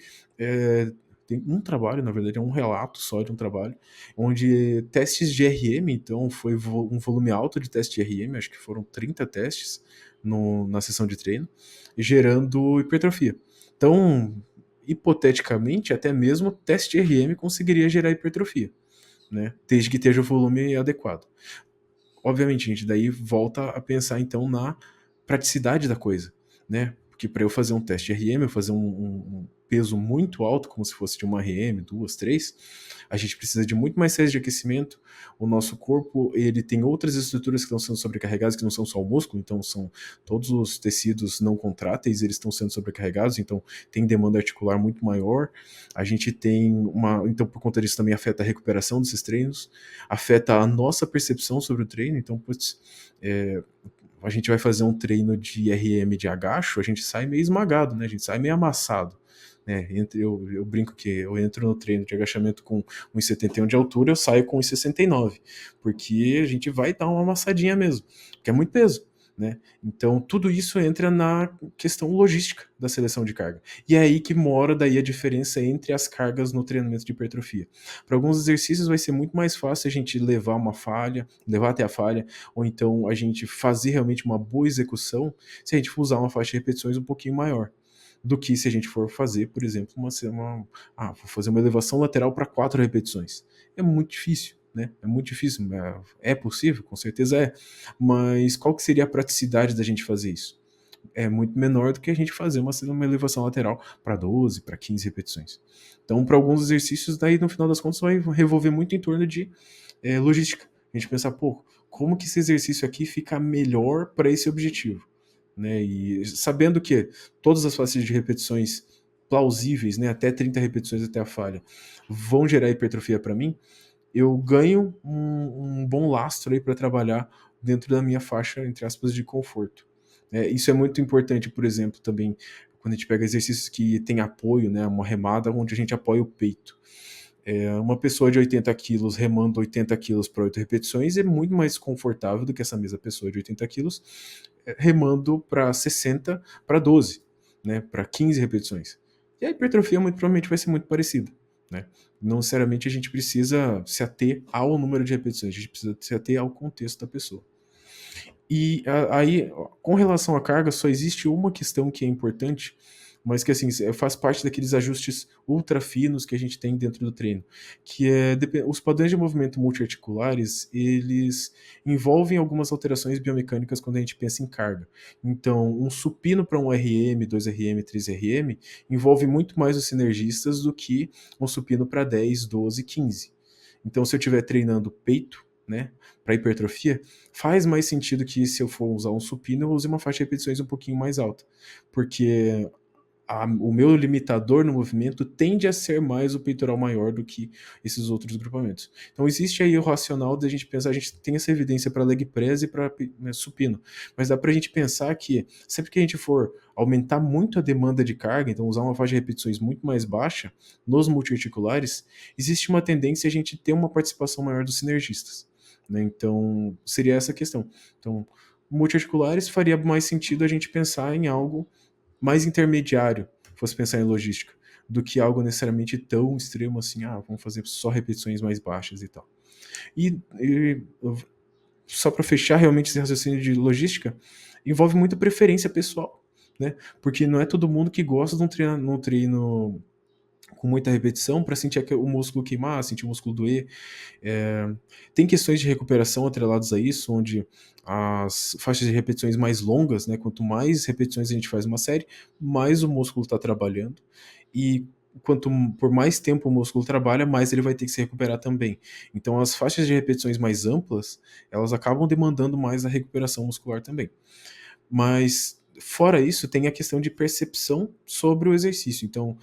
um trabalho, na verdade, é um relato só de um trabalho, onde testes de RM, então foi um volume alto de teste de RM, acho que foram 30 testes na sessão de treino, gerando hipertrofia. Então, hipoteticamente, até mesmo o teste de RM conseguiria gerar hipertrofia, né? Desde que esteja o volume adequado. Obviamente, a gente daí volta a pensar então na praticidade da coisa, né? Porque para eu fazer um teste de RM, eu fazer um peso muito alto, como se fosse de uma RM, 2, 3, a gente precisa de muito mais séries de aquecimento. O nosso corpo, ele tem outras estruturas que estão sendo sobrecarregadas, que não são só o músculo, então são todos os tecidos não contráteis, eles estão sendo sobrecarregados, então tem demanda articular muito maior. A gente tem então por conta disso também afeta a recuperação desses treinos, afeta a nossa percepção sobre o treino, então, putz, a gente vai fazer um treino de RM de agacho, a gente sai meio esmagado, né? A gente sai meio amassado. Né? Eu brinco que eu entro no treino de agachamento com 1,71 de altura, eu saio com 1,69, porque a gente vai dar uma amassadinha mesmo, porque é muito peso. Né? Então, tudo isso entra na questão logística da seleção de carga. E é aí que mora daí a diferença entre as cargas no treinamento de hipertrofia. Para alguns exercícios vai ser muito mais fácil a gente levar até a falha, ou então a gente fazer realmente uma boa execução se a gente for usar uma faixa de repetições um pouquinho maior. do que se a gente for fazer, por exemplo, vou fazer uma elevação lateral para 4 repetições. É muito difícil, né? É muito difícil. É possível? Com certeza é. Mas qual que seria a praticidade da gente fazer isso? É muito menor do que a gente fazer uma elevação lateral para 12, para 15 repetições. Então, para alguns exercícios, daí no final das contas vai revolver muito em torno de logística. A gente pensar, pô, como que esse exercício aqui fica melhor para esse objetivo? Né? E sabendo que todas as faixas de repetições plausíveis, né, até 30 repetições até a falha, vão gerar hipertrofia para mim, eu ganho um bom lastro aí para trabalhar dentro da minha faixa, entre aspas, de conforto. Isso é muito importante, por exemplo, também quando a gente pega exercícios que tem apoio, né, uma remada onde a gente apoia o peito. Uma pessoa de 80 quilos remando 80 quilos para 8 repetições é muito mais confortável do que essa mesma pessoa de 80 quilos remando para 60 para 12, né, para 15 repetições. E a hipertrofia muito provavelmente vai ser muito parecida. Né? Não necessariamente a gente precisa se ater ao número de repetições, a gente precisa se ater ao contexto da pessoa. E aí, com relação à carga, só existe uma questão que é importante, mas que assim, faz parte daqueles ajustes ultra finos que a gente tem dentro do treino, que é os padrões de movimento multiarticulares, eles envolvem algumas alterações biomecânicas quando a gente pensa em carga. Então, um supino para um RM, 2RM, 3RM, envolve muito mais os sinergistas do que um supino para 10, 12, 15. Então, se eu estiver treinando peito, né, para hipertrofia, faz mais sentido que se eu for usar um supino, eu use uma faixa de repetições um pouquinho mais alta, porque o meu limitador no movimento tende a ser mais o peitoral maior do que esses outros grupamentos. Então existe aí o racional da gente pensar, a gente tem essa evidência para leg press e para supino, mas dá para a gente pensar que sempre que a gente for aumentar muito a demanda de carga, então usar uma faixa de repetições muito mais baixa nos multiarticulares, existe uma tendência a gente ter uma participação maior dos sinergistas. Né? Então seria essa a questão. Então multiarticulares faria mais sentido a gente pensar em algo mais intermediário, fosse pensar em logística, do que algo necessariamente tão extremo assim, vamos fazer só repetições mais baixas e tal. E só para fechar realmente esse raciocínio de logística, envolve muita preferência pessoal, né? Porque não é todo mundo que gosta de um treino com muita repetição para sentir o músculo queimar, sentir o músculo doer. Tem questões de recuperação atreladas a isso, onde as faixas de repetições mais longas, né, quanto mais repetições a gente faz uma série, mais o músculo está trabalhando. E por mais tempo o músculo trabalha, mais ele vai ter que se recuperar também. Então as faixas de repetições mais amplas, elas acabam demandando mais a recuperação muscular também. Mas fora isso, tem a questão de percepção sobre o exercício. Então,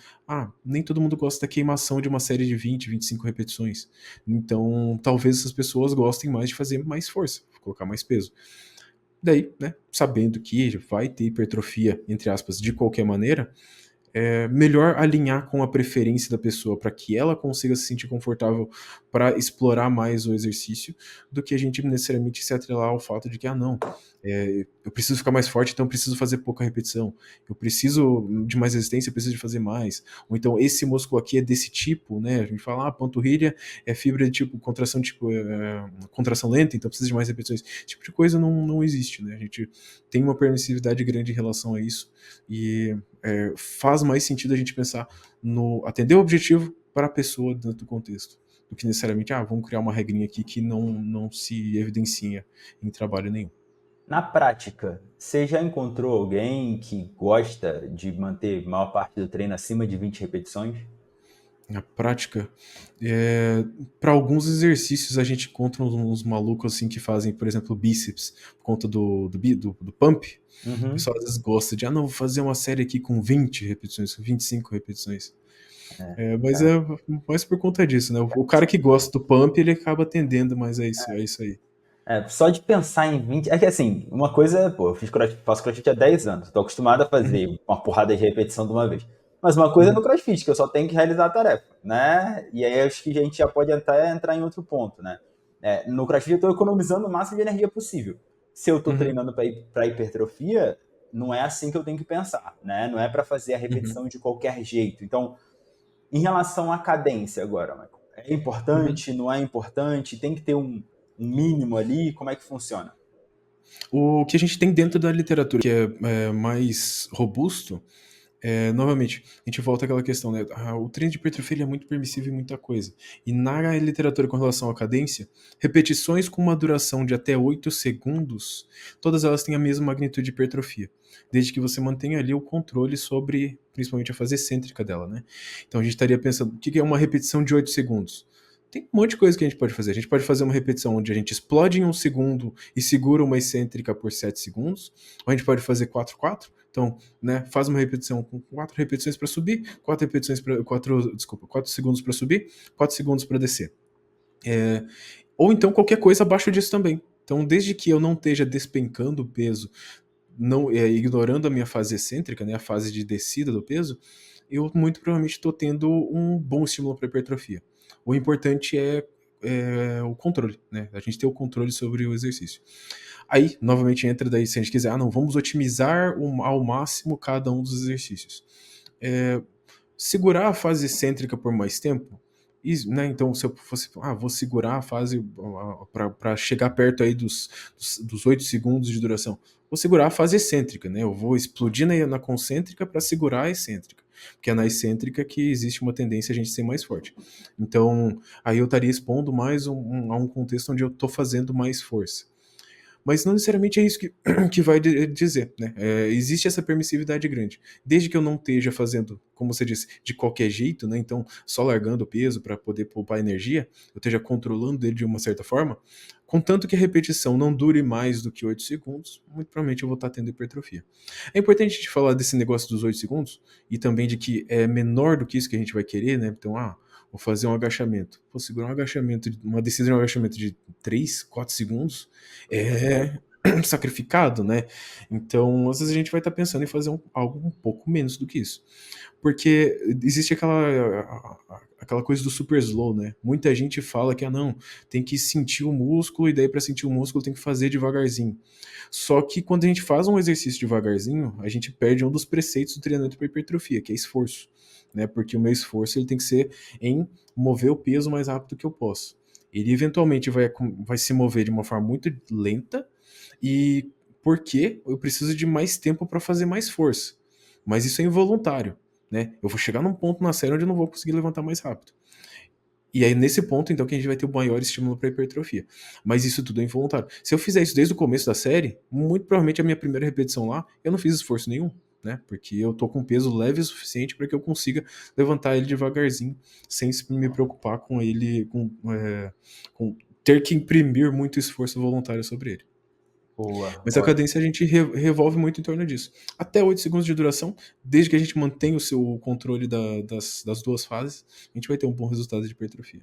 nem todo mundo gosta da queimação de uma série de 20, 25 repetições. Então, talvez essas pessoas gostem mais de fazer mais força, colocar mais peso. Daí, né, sabendo que vai ter hipertrofia, entre aspas, de qualquer maneira, é melhor alinhar com a preferência da pessoa para que ela consiga se sentir confortável para explorar mais o exercício, do que a gente necessariamente se atrelar ao fato de que, não, eu preciso ficar mais forte, então eu preciso fazer pouca repetição, eu preciso de mais resistência, eu preciso de fazer mais, ou então esse músculo aqui é desse tipo, né, a gente fala, panturrilha é fibra de tipo, contração lenta, então precisa de mais repetições, esse tipo de coisa não existe, né, a gente tem uma permissividade grande em relação a isso, e faz mais sentido a gente pensar no atender o objetivo para a pessoa dentro do contexto, do que necessariamente, vamos criar uma regrinha aqui que não se evidencia em trabalho nenhum. Na prática, você já encontrou alguém que gosta de manter a maior parte do treino acima de 20 repetições? Na prática, para alguns exercícios a gente encontra uns malucos assim que fazem, por exemplo, bíceps, por conta do pump. O pessoal às vezes gosta de, não, vou fazer uma série aqui com 20 repetições, com 25 repetições. Mas é mais por conta disso, né? O cara que gosta do pump, ele acaba tendendo mais a isso aí. Só de pensar em 20. É que assim, uma coisa, pô, faço crossfit há 10 anos, tô acostumado a fazer uma porrada de repetição de uma vez. Mas uma coisa é no crossfit, que eu só tenho que realizar a tarefa, né? E aí acho que a gente já pode até entrar em outro ponto, né? No crossfit eu tô economizando o máximo de energia possível. Se eu tô treinando para hipertrofia, não é assim que eu tenho que pensar, né? Não é para fazer a repetição de qualquer jeito. Então, em relação à cadência agora, Michael, é importante, não é importante? Tem que ter um mínimo ali? Como é que funciona? O que a gente tem dentro da literatura, que é mais robusto, Novamente, a gente volta àquela questão, né? O treino de hipertrofia ele é muito permissivo em muita coisa. E na literatura com relação à cadência, repetições com uma duração de até 8 segundos, todas elas têm a mesma magnitude de hipertrofia, desde que você mantenha ali o controle sobre, principalmente a fase excêntrica dela, né? Então a gente estaria pensando, o que é uma repetição de 8 segundos? Tem um monte de coisa que a gente pode fazer. A gente pode fazer uma repetição onde a gente explode em 1 segundo e segura uma excêntrica por 7 segundos. Ou a gente pode fazer 4-4. Então, né, faz uma repetição com 4 repetições para subir, 4 repetições para 4 segundos para subir, 4 segundos para descer. Ou então qualquer coisa abaixo disso também. Então, desde que eu não esteja despencando o peso, não ignorando a minha fase excêntrica, né, a fase de descida do peso, eu muito provavelmente estou tendo um bom estímulo para hipertrofia. O importante é o controle, né? A gente ter o controle sobre o exercício. Aí, novamente, entra daí, se a gente quiser, não, vamos otimizar ao máximo cada um dos exercícios. Segurar a fase excêntrica por mais tempo, né? Então, se eu fosse, vou segurar a fase para chegar perto aí dos 8 segundos de duração. Vou segurar a fase excêntrica, né? Eu vou explodir na concêntrica para segurar a excêntrica, porque é na excêntrica que existe uma tendência a gente ser mais forte. Então, aí eu estaria expondo mais a um contexto onde eu estou fazendo mais força. Mas não necessariamente é isso que vai dizer, né? Existe essa permissividade grande. Desde que eu não esteja fazendo, como você disse, de qualquer jeito, né? Então, só largando o peso para poder poupar energia, eu esteja controlando ele de uma certa forma, contanto que a repetição não dure mais do que 8 segundos, muito provavelmente eu vou estar tendo hipertrofia. É importante a gente falar desse negócio dos 8 segundos e também de que é menor do que isso que a gente vai querer, né? Então, vou fazer um agachamento. Vou segurar um agachamento, uma descida de um agachamento de 3, 4 segundos é sacrificado, né? Então, às vezes a gente vai estar pensando em fazer algo um pouco menos do que isso. Porque existe aquela coisa do super slow, né? Muita gente fala que, não, tem que sentir o músculo, e daí para sentir o músculo tem que fazer devagarzinho. Só que quando a gente faz um exercício devagarzinho, a gente perde um dos preceitos do treinamento para hipertrofia, que é esforço, né? Porque o meu esforço ele tem que ser em mover o peso o mais rápido que eu posso. Ele eventualmente vai se mover de uma forma muito lenta, e porque eu preciso de mais tempo para fazer mais força. Mas isso é involuntário, né? Eu vou chegar num ponto na série onde eu não vou conseguir levantar mais rápido. E aí, nesse ponto, então, que a gente vai ter o maior estímulo para hipertrofia. Mas isso tudo é involuntário. Se eu fizer isso desde o começo da série, muito provavelmente a minha primeira repetição lá, eu não fiz esforço nenhum, né? Porque eu tô com peso leve o suficiente para que eu consiga levantar ele devagarzinho, sem me preocupar com ele, com ter que imprimir muito esforço voluntário sobre ele. Boa, Mas a ótimo. cadência a gente revolve muito em torno disso. Até 8 segundos de duração, desde que a gente mantenha o seu controle das duas fases, a gente vai ter um bom resultado de hipertrofia.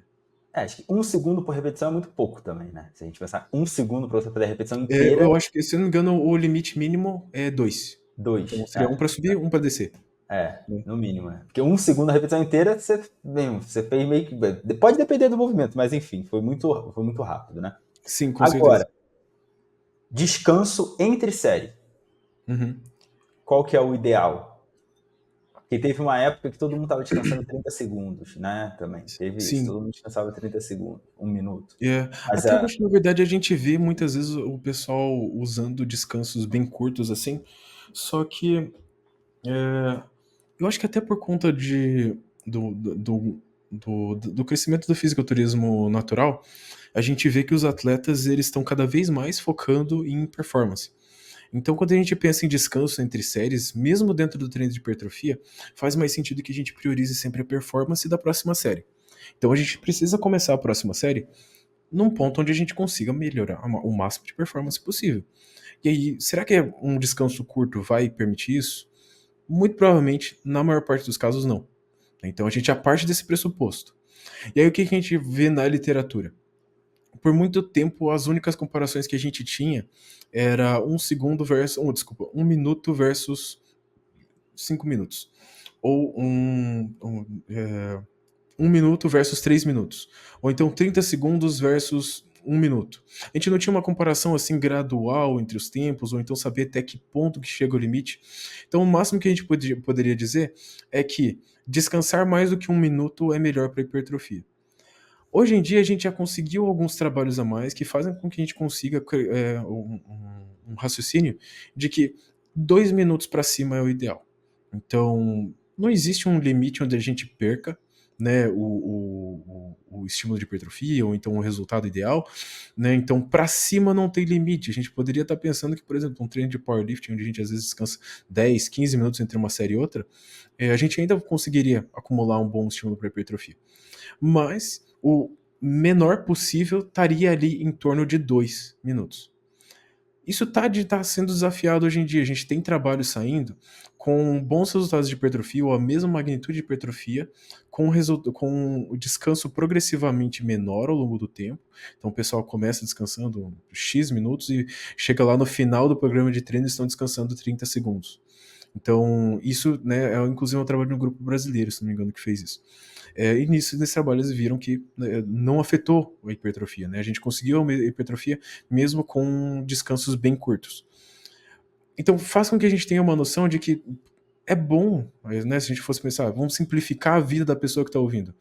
Acho que 1 segundo por repetição é muito pouco também, né? Se a gente pensar 1 segundo para você fazer a repetição inteira. Eu acho que, se eu não me engano, o limite mínimo é 2. Então 2. seria um para subir, um para descer. Né? No mínimo. Porque 1 segundo a repetição inteira, você fez meio que. Pode depender do movimento, mas enfim, foi muito rápido, né? Sim, com Agora, certeza. descanso entre série. Uhum. Qual que é o ideal? Porque teve uma época que todo mundo estava descansando 30 segundos, né? Também teve isso. Sim. Todo mundo descansava 30 segundos, 1 minuto. Mas Até hoje, na verdade, a gente vê muitas vezes o pessoal usando descansos bem curtos assim, só que eu acho que até por conta do crescimento do fisiculturismo natural, a gente vê que os atletas eles estão cada vez mais focando em performance. Então, quando a gente pensa em descanso entre séries, mesmo dentro do treino de hipertrofia, faz mais sentido que a gente priorize sempre a performance da próxima série. Então, a gente precisa começar a próxima série num ponto onde a gente consiga melhorar o máximo de performance possível. E aí, será que um descanso curto vai permitir isso? Muito provavelmente, na maior parte dos casos, não. Então a gente já parte desse pressuposto. E aí o que a gente vê na literatura? Por muito tempo, as únicas comparações que a gente tinha era 1 minuto versus 5 minutos. Ou 1 minuto versus 3 minutos. Ou então 30 segundos versus 1 minuto. A gente não tinha uma comparação assim gradual entre os tempos, ou então saber até que ponto que chega o limite. Então o máximo que a gente poderia dizer é que descansar mais do que 1 minuto é melhor para hipertrofia. Hoje em dia a gente já conseguiu alguns trabalhos a mais que fazem com que a gente consiga um raciocínio de que 2 minutos para cima é o ideal. Então, não existe um limite onde a gente perca, né, o estímulo de hipertrofia ou então o resultado ideal, né? Então, para cima não tem limite. A gente poderia estar pensando que, por exemplo, um treino de powerlifting, onde a gente às vezes descansa 10, 15 minutos entre uma série e outra, a gente ainda conseguiria acumular um bom estímulo para hipertrofia. Mas o menor possível estaria ali em torno de 2 minutos. Isso tá sendo desafiado hoje em dia. A gente tem trabalhos saindo com bons resultados de hipertrofia ou a mesma magnitude de hipertrofia, com o descanso progressivamente menor ao longo do tempo. Então o pessoal começa descansando X minutos e chega lá no final do programa de treino e estão descansando 30 segundos. Então, isso, né, é inclusive um trabalho de um grupo brasileiro, se não me engano, que fez isso. E nesse trabalho eles viram que, né, não afetou a hipertrofia, né? A gente conseguiu a hipertrofia mesmo com descansos bem curtos. Então faz com que a gente tenha uma noção de que é bom, né, se a gente fosse pensar, vamos simplificar a vida da pessoa que está ouvindo.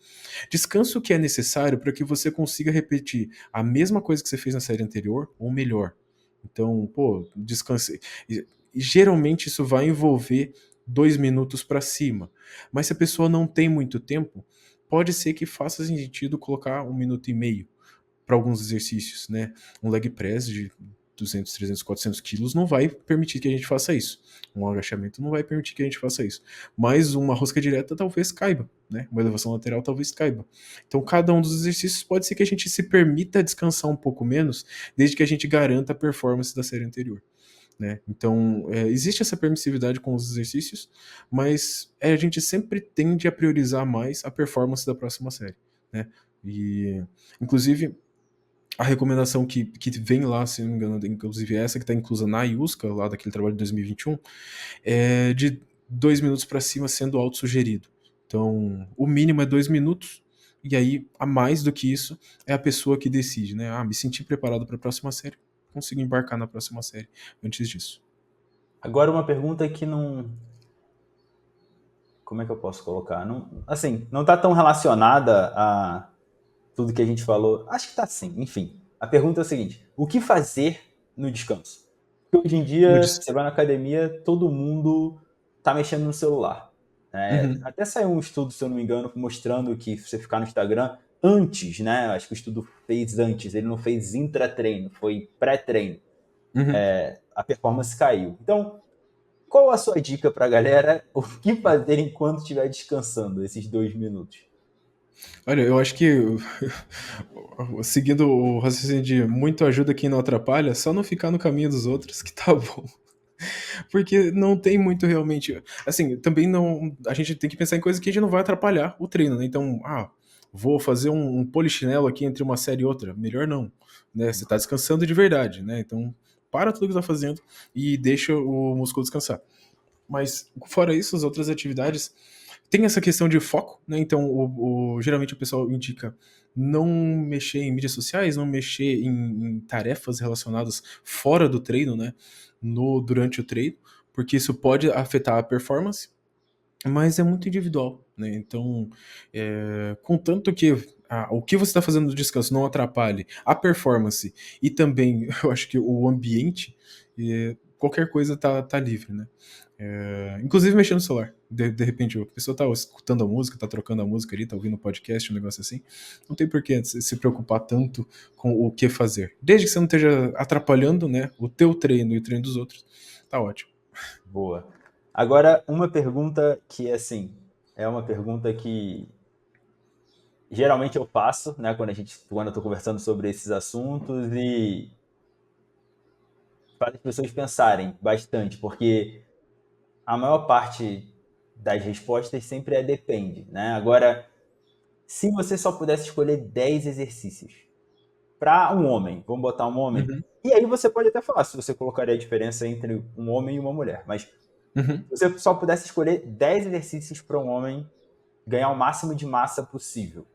Descanso que é necessário para que você consiga repetir a mesma coisa que você fez na série anterior, ou melhor. Então, pô, descanse. E geralmente isso vai envolver 2 minutos para cima. Mas se a pessoa não tem muito tempo, pode ser que faça sentido colocar 1 minuto e meio para alguns exercícios, né? Um leg press de 200, 300, 400 quilos não vai permitir que a gente faça isso. Um agachamento não vai permitir que a gente faça isso. Mas uma rosca direta talvez caiba, né? Uma elevação lateral talvez caiba. Então, cada um dos exercícios pode ser que a gente se permita descansar um pouco menos, desde que a gente garanta a performance da série anterior. Né? Então, existe essa permissividade com os exercícios, mas a gente sempre tende a priorizar mais a performance da próxima série. Né? E, inclusive, a recomendação que vem lá, se não me engano, inclusive essa que está inclusa na IUSCA, lá daquele trabalho de 2021, é de 2 minutos para cima sendo autossugerido. Então, o mínimo é 2 minutos, e aí, a mais do que isso, é a pessoa que decide, né? Me senti preparado para a próxima série, consigo embarcar na próxima série antes disso. Agora uma pergunta que não... Como é que eu posso colocar? Não, assim, não está tão relacionada a tudo que a gente falou. Acho que tá sim, enfim. A pergunta é a seguinte: o que fazer no descanso? Porque hoje em No dia, dis- você vai na academia, todo mundo tá mexendo no celular. Uhum. Até saiu um estudo, se eu não me engano, mostrando que se você ficar no Instagram antes, né? Acho que o estudo fez antes, ele não fez intratreino, foi pré-treino. Uhum. A performance caiu. Então, qual a sua dica pra galera? O que fazer enquanto estiver descansando esses 2 minutos? Olha, eu acho que seguindo o raciocínio de muito ajuda quem não atrapalha, só não ficar no caminho dos outros que tá bom. Porque não tem muito realmente. Assim, também não. A gente tem que pensar em coisas que a gente não vai atrapalhar o treino, né? Então, vou fazer um polichinelo aqui entre uma série e outra. Melhor não. Né? Você tá descansando de verdade, né? Então, para tudo que tá fazendo e deixa o músculo descansar. Mas, fora isso, as outras atividades tem essa questão de foco, né? Então, geralmente o pessoal indica não mexer em mídias sociais, não mexer em tarefas relacionadas fora do treino, né? Durante o treino, porque isso pode afetar a performance, mas é muito individual, né? Então, contanto que o que você está fazendo no descanso não atrapalhe a performance e também, eu acho que o ambiente, qualquer coisa tá livre, né? Inclusive mexendo no celular. De repente, a pessoa tá escutando a música, tá trocando a música ali, tá ouvindo um podcast, um negócio assim. Não tem por que se preocupar tanto com o que fazer. Desde que você não esteja atrapalhando, né, o teu treino e o treino dos outros, tá ótimo. Boa. Agora, uma pergunta que, assim, é uma pergunta que geralmente eu faço, né, quando eu tô conversando sobre esses assuntos e faz as pessoas pensarem bastante, porque a maior parte das respostas sempre é depende, né? Agora, se você só pudesse escolher 10 exercícios para um homem, vamos botar um homem, Uhum, e aí você pode até falar se você colocaria a diferença entre um homem e uma mulher, mas se uhum. você só pudesse escolher 10 exercícios para um homem ganhar o máximo de massa possível.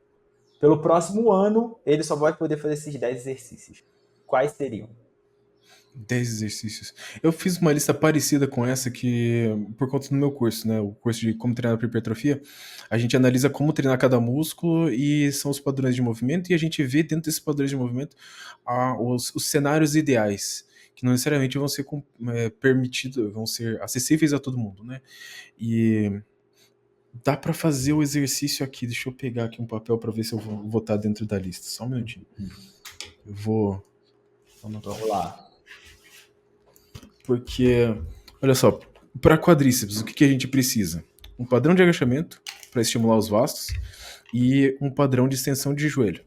Pelo próximo ano, ele só vai poder fazer esses 10 exercícios. Quais seriam? 10 exercícios. Eu fiz uma lista parecida com essa que, por conta do meu curso, né? O curso de como treinar para hipertrofia, a gente analisa como treinar cada músculo e são os padrões de movimento e a gente vê dentro desses padrões de movimento os cenários ideais. que não necessariamente vão ser permitidos, vão ser acessíveis a todo mundo, né? E dá para fazer o exercício aqui. Deixa eu pegar aqui um papel para ver se eu vou estar dentro da lista. Só um minutinho. Eu vou anotar. Vamos lá. Porque, olha só, para quadríceps, o que a gente precisa? Um padrão de agachamento para estimular os vastos e um padrão de extensão de joelho,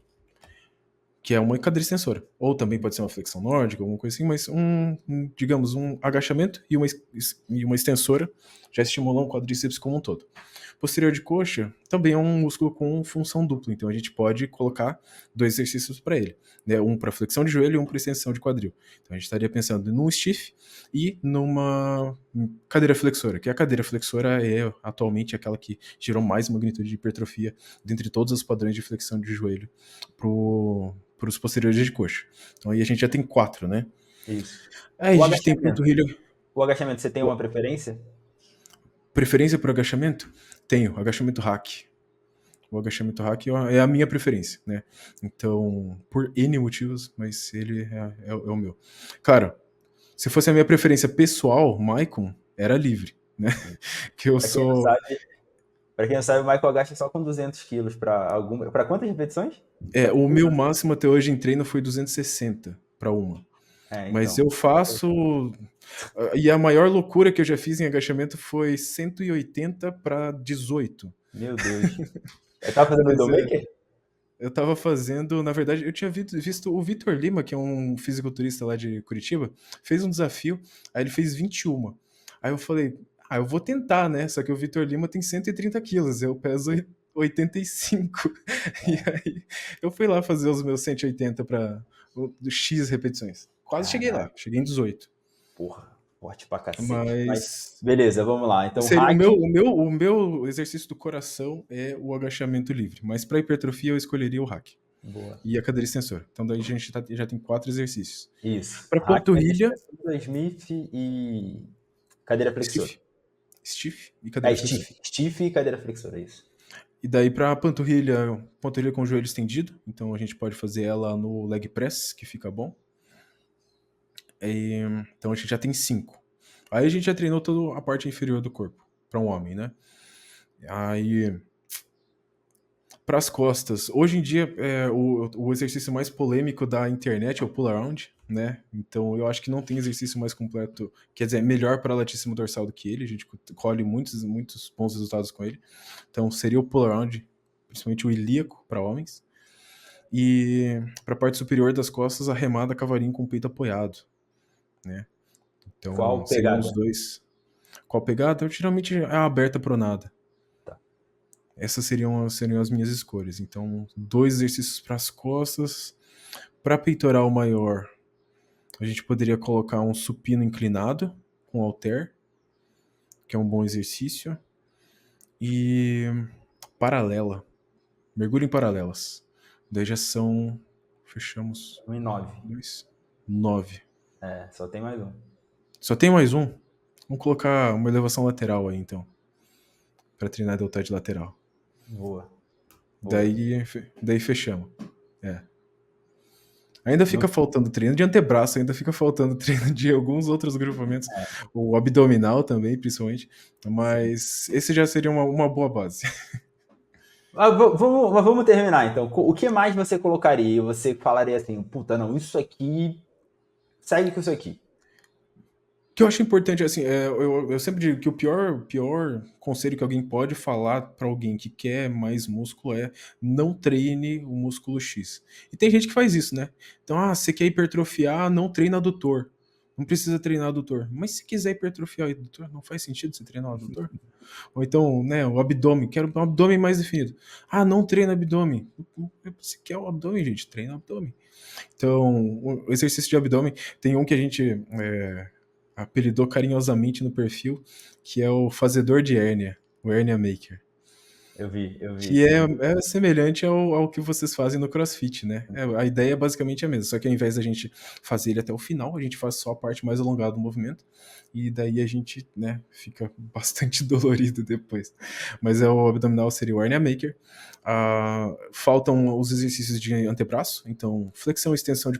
que é uma cadeira extensora. Ou também pode ser uma flexão nórdica, alguma coisa assim, mas digamos, um agachamento e uma extensora já estimulam o quadríceps como um todo. Posterior de coxa também é um músculo com função dupla, então a gente pode colocar 2 exercícios para ele, né? Um para flexão de joelho e um para extensão de quadril. Então a gente estaria pensando num stiff e numa cadeira flexora, que a cadeira flexora é atualmente aquela que gerou mais magnitude de hipertrofia dentre todos os padrões de flexão de joelho para os posteriores de coxa. Então aí a gente já tem 4, né? Isso. Aí a gente tem panturrilha. O agachamento, você tem uma preferência? Preferência por agachamento? Tenho, agachamento hack. O agachamento hack é a minha preferência, né? Então, por N motivos, mas ele é o meu. Cara, se fosse a minha preferência pessoal, Maicon era livre, né? Que eu sou... Pra quem não sabe, o Michael agacha só com 200 quilos pra quantas repetições? O meu máximo até hoje em treino foi 260 para uma. Então. Mas eu faço... E a maior loucura que eu já fiz em agachamento foi 180 para 18. Meu Deus. Eu tava fazendo Widowmaker? Eu tava fazendo, na verdade, eu tinha visto o Vitor Lima, que é um fisiculturista lá de Curitiba, fez um desafio, aí ele fez 21. Aí eu falei, eu vou tentar, né? Só que o Vitor Lima tem 130 quilos, eu peso 85. E aí eu fui lá fazer os meus 180 para X repetições. Quase cheguei lá, cheguei em 18. Porra, forte pra cacete. Mas beleza, vamos lá. Então, seria o meu exercício do coração é o agachamento livre, mas para hipertrofia eu escolheria o hack. Boa. E a cadeira extensora. Então daí a gente já tem 4 exercícios. Isso. Para panturrilha, Smith e cadeira flexora. Stiff e cadeira flexora. Stiff e cadeira flexora, isso. E daí para panturrilha com o joelho estendido, então a gente pode fazer ela no leg press, que fica bom. Então a gente já tem 5. Aí a gente já treinou toda a parte inferior do corpo, para um homem, né? Aí, para as costas, hoje em dia o exercício mais polêmico da internet é o pull-around, né? Então eu acho que não tem exercício mais completo, quer dizer, melhor para latíssimo dorsal do que ele, a gente colhe muitos bons resultados com ele. Então seria o pull-around, principalmente o ilíaco para homens. E para a parte superior das costas, a remada cavalinho com o peito apoiado, né? Então, qual seriam pegada? os dois. Qual pegada? Geralmente é a aberta pronada. Tá. Essas seriam as minhas escolhas. Então, 2 exercícios para as costas. Para peitoral maior, a gente poderia colocar um supino inclinado com halter, que é um bom exercício. E paralela. Mergulho em paralelas. Daí já são... Fechamos... 1 e 9. 9. Só tem mais um. Só tem mais um? Vamos colocar uma elevação lateral aí, então. Para treinar a deltoide lateral. Boa. Daí fechamos. Ainda fica faltando treino de antebraço, ainda fica faltando treino de alguns outros grupamentos. O abdominal também, principalmente. Mas esse já seria uma boa base. Vamos terminar, então. O que mais você colocaria? Você falaria assim, puta, não, isso aqui... Segue com isso aqui. O que eu acho importante, assim, eu sempre digo que o pior conselho que alguém pode falar para alguém que quer mais músculo é não treine o músculo X. E tem gente que faz isso, né? Então, você quer hipertrofiar, não treina adutor. Não precisa treinar adutor. Mas se quiser hipertrofiar o adutor, não faz sentido você treinar o adutor? Ou então, né, o abdômen, quero um abdômen mais definido. Não treina abdômen. Você quer o abdômen, gente, treina o abdômen. Então, o exercício de abdômen, tem um que a gente apelidou carinhosamente no perfil, que é o fazedor de hérnia, o hérnia maker. eu vi Que esse é, vídeo. é semelhante ao que vocês fazem no CrossFit, né? A ideia é basicamente a mesma, só que ao invés da gente fazer ele até o final, a gente faz só a parte mais alongada do movimento, e daí a gente, né, fica bastante dolorido depois. Mas é o abdominal seria o hernia maker. Faltam os exercícios de antebraço, então flexão e extensão de,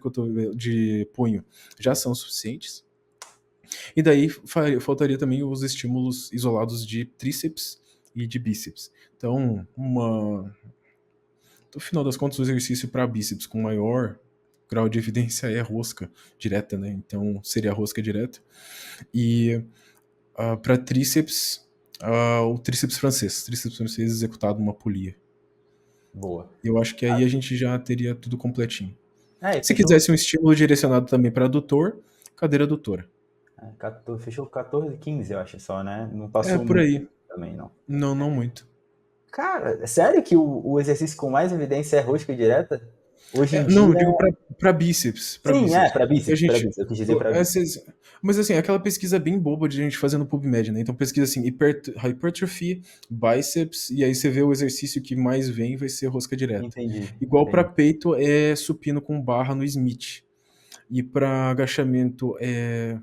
de punho já são suficientes. E daí faltaria também os estímulos isolados de tríceps e de bíceps. Então, no final das contas, o exercício para bíceps com maior grau de evidência é rosca direta, né? Então, seria a rosca direta. E para tríceps, o tríceps francês. Tríceps francês executado numa polia. Boa. Eu acho que aí a gente já teria tudo completinho. É, Se fechou, quisesse um estímulo direcionado também para adutor, cadeira adutora. 14, fechou 14, 15, eu acho só, né? Não É, passou por muito aí. também, não. Não, não muito. Cara, é sério que o exercício com mais evidência é rosca direta? Hoje em Não, dia. eu digo pra bíceps, pra Sim, é, bíceps. para Porque a bíceps, para gente. bíceps. Eu quis dizer para bíceps. Mas assim, aquela pesquisa bem boba de a gente fazer no PubMed, né? Então pesquisa assim, hypertrophy, bíceps, e aí você vê o exercício que mais vem vai ser rosca direta. Entendi, Igual pra entendi. peito é supino com barra no Smith. E pra agachamento é.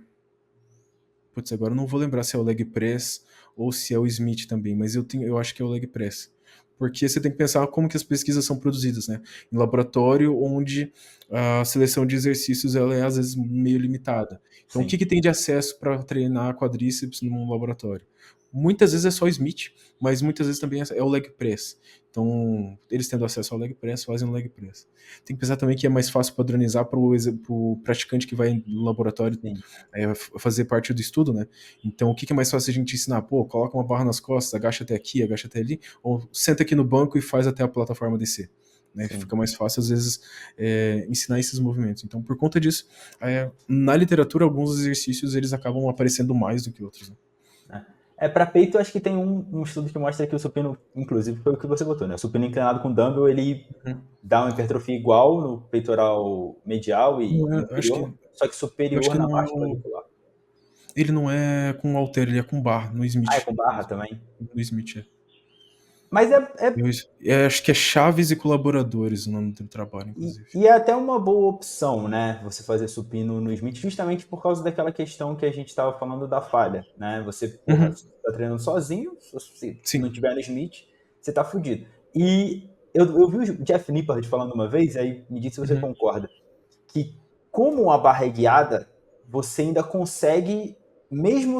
Putz, agora eu não vou lembrar se é o leg press ou se é o Smith também, mas eu acho que é o leg press. Porque você tem que pensar como que as pesquisas são produzidas, né? Em laboratório, onde a seleção de exercícios ela é às vezes meio limitada. Então, o que, Sim, que tem de acesso para treinar quadríceps num laboratório? Muitas vezes é só Smith, mas muitas vezes também é o leg press. Então, eles tendo acesso ao leg press, fazem o leg press. Tem que pensar também que é mais fácil padronizar para o praticante que vai no laboratório sim, fazer parte do estudo, né? Então, o que é mais fácil a gente ensinar? Pô, coloca uma barra nas costas, agacha até aqui, agacha até ali, ou senta aqui no banco e faz até a plataforma descer. Né? sim. Fica mais fácil, às vezes, ensinar esses movimentos. Então, por conta disso, na literatura, alguns exercícios eles acabam aparecendo mais do que outros. Né? Para peito, eu acho que tem um estudo que mostra que o supino, inclusive, foi o que você botou, né? O supino inclinado com dumbbell, ele Uhum. dá uma hipertrofia igual no peitoral medial e Não é, inferior, só que eu acho superior que na não é parte clavicular. ele não é com halter, ele é com barra, no Ah, é Smith. com barra também? No Smith, é. Mas Acho que é Chaves e Colaboradores o nome do trabalho, inclusive. e é até uma boa opção, né? Você fazer supino no Smith, justamente por causa daquela questão que a gente estava falando da falha, né? Você, porra, Uhum. você tá treinando sozinho, se não Sim. tiver no Smith, você tá fudido. E eu vi o Jeff Nippard falando uma vez, aí me diz se você Uhum. concorda, que como a barra é guiada, você ainda consegue, mesmo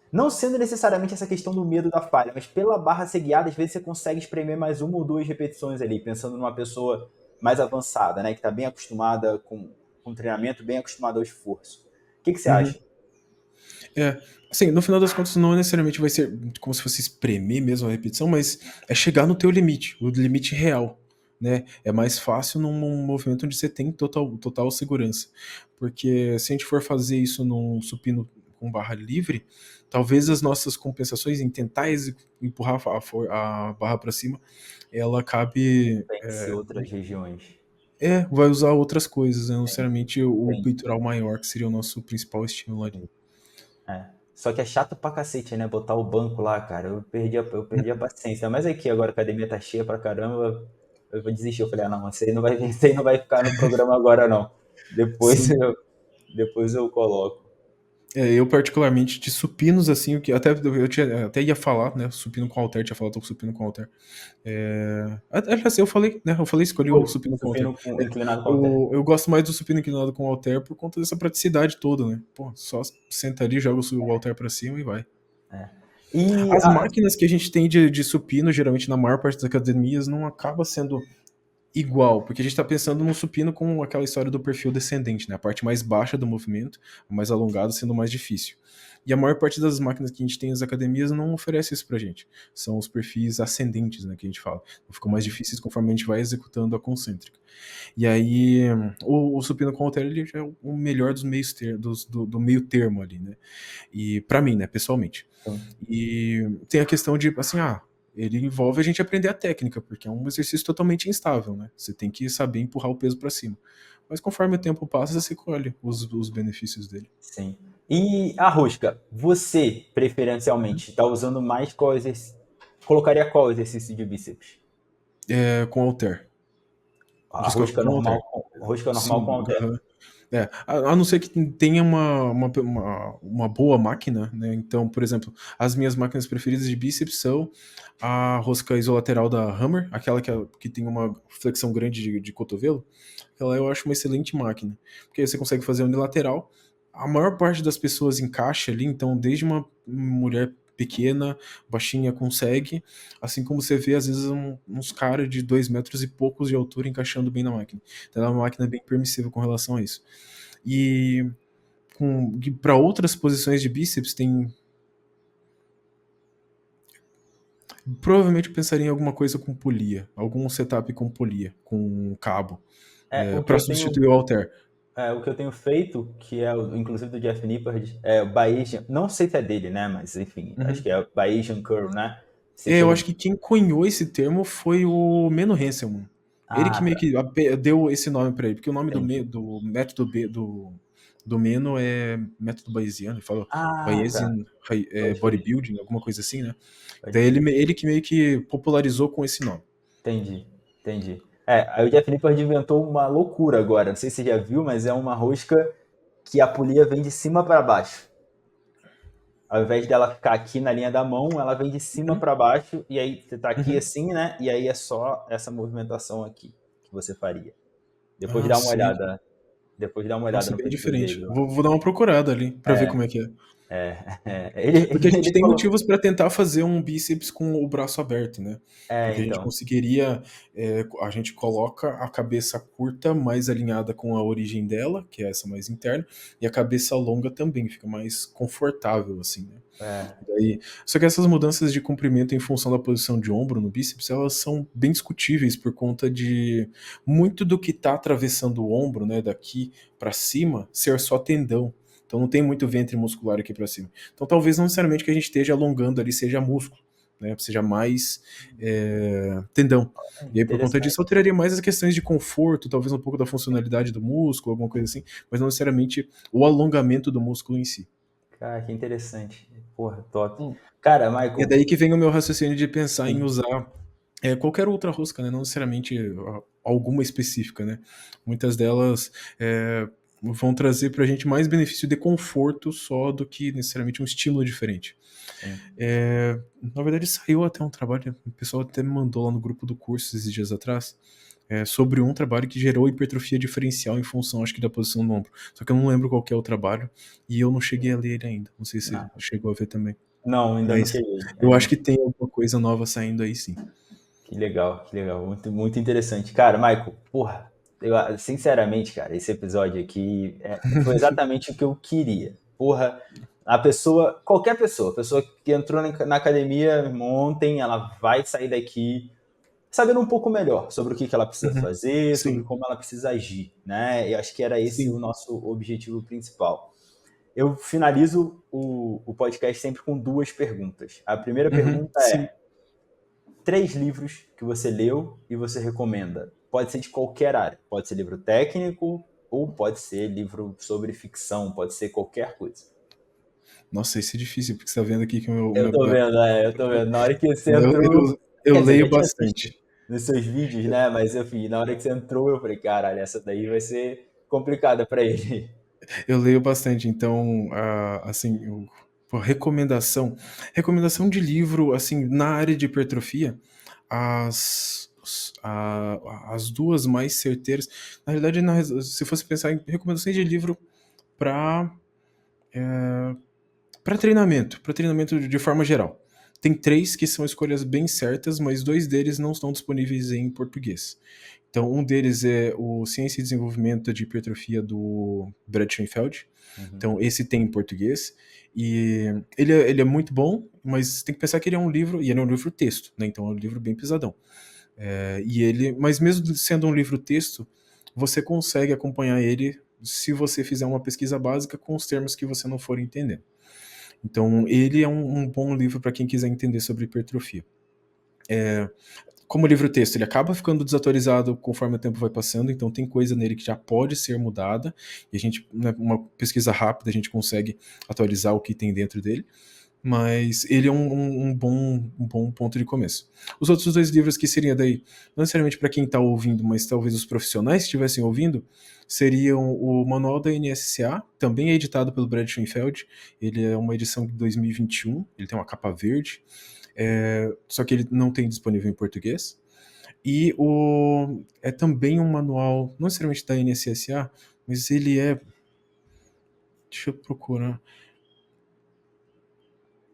não sendo necessariamente essa questão do medo da falha, mas pela barra ser guiada, às vezes você consegue espremer mais uma ou duas repetições ali, pensando numa pessoa mais avançada, né, que está bem acostumada com treinamento, bem acostumada ao esforço. O que você Uhum. acha? Assim, no final das contas não necessariamente vai ser como se fosse espremer mesmo a repetição, mas é chegar no teu limite, o limite real, né? É mais fácil num movimento onde você tem total segurança, porque se a gente for fazer isso num supino com barra livre, talvez as nossas compensações em tentar empurrar a barra para cima, ela acabe Pense outras regiões. vai usar outras coisas, né? Não Sim, necessariamente o entendi. peitoral maior, que seria o nosso principal estímulo ali. É. Só que é chato pra cacete, né? Botar o banco lá, cara. Eu perdi a paciência. Mas aqui agora a academia tá cheia pra caramba. Eu vou desistir. Eu falei, ah, não, isso aí não vai ficar no programa agora, não. Depois Sim. eu, depois eu coloco. Eu particularmente de supinos, assim, o que até ia falar, né? Supino com halter, tinha falado com supino com halter. Aliás, eu falei, né? Eu falei, escolhi o Foi. supino com halter. Supino inclinado com halter. Eu gosto mais do supino inclinado com halter por conta dessa praticidade toda, né? Pô, só senta ali, joga o halter pra cima e vai. É. E As máquinas que a gente tem de supino, geralmente na maior parte das academias, não acaba sendo igual, porque a gente está pensando no supino com aquela história do perfil descendente, né? A parte mais baixa do movimento, a mais alongada, sendo mais difícil. E a maior parte das máquinas que a gente tem nas academias não oferece isso pra gente. São os perfis ascendentes, né, que a gente fala. Então, ficam mais difíceis conforme a gente vai executando a concêntrica. E aí, o supino com halter, ele já é o melhor dos meios do meio termo ali, né? E para mim, né, pessoalmente. sim, E tem a questão de, assim, ele envolve a gente aprender a técnica, porque é um exercício totalmente instável, né? Você tem que saber empurrar o peso para cima. Mas conforme o tempo passa, você colhe os benefícios dele. sim. E a rosca, você preferencialmente está usando mais qual exercício? colocaria qual exercício de bíceps? Com halter. A Diz que rosca com normal halter. rosca normal com Sim, halter. a não ser que tenha uma boa máquina, né? Então, por exemplo, as minhas máquinas preferidas de bíceps são a rosca isolateral da Hammer, aquela que tem uma flexão grande de cotovelo. Ela eu acho uma excelente máquina, porque aí você consegue fazer unilateral. A maior parte das pessoas encaixa ali, então desde uma mulher pequena, baixinha, consegue, assim como você vê às vezes uns caras de 2 metros e poucos de altura encaixando bem na máquina. Então ela é uma máquina bem permissiva com relação a isso. E para outras posições de bíceps tem. Provavelmente eu pensaria em alguma coisa com polia, algum setup com polia, com cabo, O que para eu tenho substituir o halter. o que eu tenho feito, que é inclusive do Jeff Nippard, é o Bayesian, não sei se é dele, né, mas enfim, acho Uhum. que é o Bayesian Curl, né? Você Eu chega. acho que quem cunhou esse termo foi o Menno Henselman. Ele que Ah, meio tá. que deu esse nome para ele, porque o nome Entendi. do método do Menno é método bayesiano, ele fala Ah, tá. Bayesian Pode crer. bodybuilding, alguma coisa assim, né? Pode Daí crer. ele que meio que popularizou com esse nome. Entendi. Entendi. Aí o Jeff Nippard inventou uma loucura agora. Não sei se você já viu, mas é uma rosca que a polia vem de cima para baixo. Ao invés dela ficar aqui na linha da mão, ela vem de cima Uhum, para baixo. E aí você tá aqui uhum. assim, né? E aí é só essa movimentação aqui que você faria. Depois Ah, dá uma sei. olhada. Depois dá uma olhada Nossa, no bem perfil diferente. dele lá. Vou dar uma procurada ali pra ver como é que é. Porque a gente Ele tem falou. motivos para tentar fazer um bíceps com o braço aberto, né? Porque a gente Então. conseguiria, a gente coloca a cabeça curta mais alinhada com a origem dela, que é essa mais interna, e a cabeça longa também, fica mais confortável, assim, né? É, Daí, só que essas mudanças de comprimento em função da posição de ombro no bíceps, elas são bem discutíveis por conta de muito do que está atravessando o ombro, né, daqui para cima, ser só tendão. Então não tem muito ventre muscular aqui para cima. Então talvez não necessariamente que a gente esteja alongando ali seja músculo, né, seja mais tendão. E aí por conta disso interessante. alteraria mais as questões de conforto, talvez um pouco da funcionalidade do músculo, alguma coisa assim, mas não necessariamente o alongamento do músculo em si. Cara, que interessante. Porra, top. Cara, E é Michael, daí que vem o meu raciocínio de pensar em sim. usar qualquer outra rosca, né? Não necessariamente alguma específica, né? Muitas delas vão trazer para a gente mais benefício de conforto só do que necessariamente um estímulo diferente. Sim. Na verdade, saiu até um trabalho, o pessoal até me mandou lá no grupo do curso esses dias atrás, sobre um trabalho que gerou hipertrofia diferencial em função, acho que, da posição do ombro. Só que eu não lembro qual que é o trabalho e eu não cheguei a ler ele ainda. Não sei se você Não, chegou a ver também. não, ainda não Mas cheguei. eu Ainda acho não. que tem alguma coisa nova saindo aí sim. Que legal, que legal. Muito, muito interessante. Cara, Michael, porra, sinceramente, cara, esse episódio aqui foi exatamente o que eu queria. Porra, a pessoa, qualquer pessoa, a pessoa que entrou na academia ontem, ela vai sair daqui sabendo um pouco melhor sobre o que ela precisa Uhum. fazer, sobre Sim, como ela precisa agir, né? E acho que era esse o sim. nosso objetivo principal. Eu finalizo o podcast sempre com duas perguntas. A primeira Uhum. pergunta Sim. é: 3 livros que você leu e você recomenda? Pode ser de qualquer área. Pode ser livro técnico ou pode ser livro sobre ficção, pode ser qualquer coisa. Nossa, isso é difícil, porque você tá vendo aqui que Eu tô vendo, eu tô vendo. Na hora que você eu, entrou, eu, eu quer dizer, já leio tinha visto bastante. nos seus vídeos, né? Mas enfim, na hora que você entrou, eu falei, caralho, essa daí vai ser complicada para ele. Eu leio bastante, então, assim, pô, recomendação de livro, assim, na área de hipertrofia, as duas mais certeiras, na realidade, se fosse pensar em recomendações de livro para para treinamento de forma geral. Tem três que são escolhas bem certas, mas dois deles não estão disponíveis em português. Então, um deles é o Ciência e Desenvolvimento de Hipertrofia do Brad Schoenfeld. Uhum. Então, esse tem em português. E ele é muito bom, mas tem que pensar que ele é um livro, e ele é um livro texto, né? Então é um livro bem pesadão. Mas mesmo sendo um livro texto, você consegue acompanhar ele se você fizer uma pesquisa básica com os termos que você não for entendendo. Então, ele é um bom livro para quem quiser entender sobre hipertrofia. Como livro-texto, ele acaba ficando desatualizado conforme o tempo vai passando, então tem coisa nele que já pode ser mudada, e a gente, né, uma pesquisa rápida, a gente consegue atualizar o que tem dentro dele. mas ele é um bom ponto de começo. Os outros dois livros que seriam daí, não necessariamente para quem está ouvindo, mas talvez os profissionais estivessem ouvindo, seriam o Manual da NSCA, também é editado pelo Brad Schoenfeld. Ele é uma edição de 2021, ele tem uma capa verde, só que ele não tem disponível em português. E é também um manual, não necessariamente da NSSA, mas ele é. Deixa eu procurar.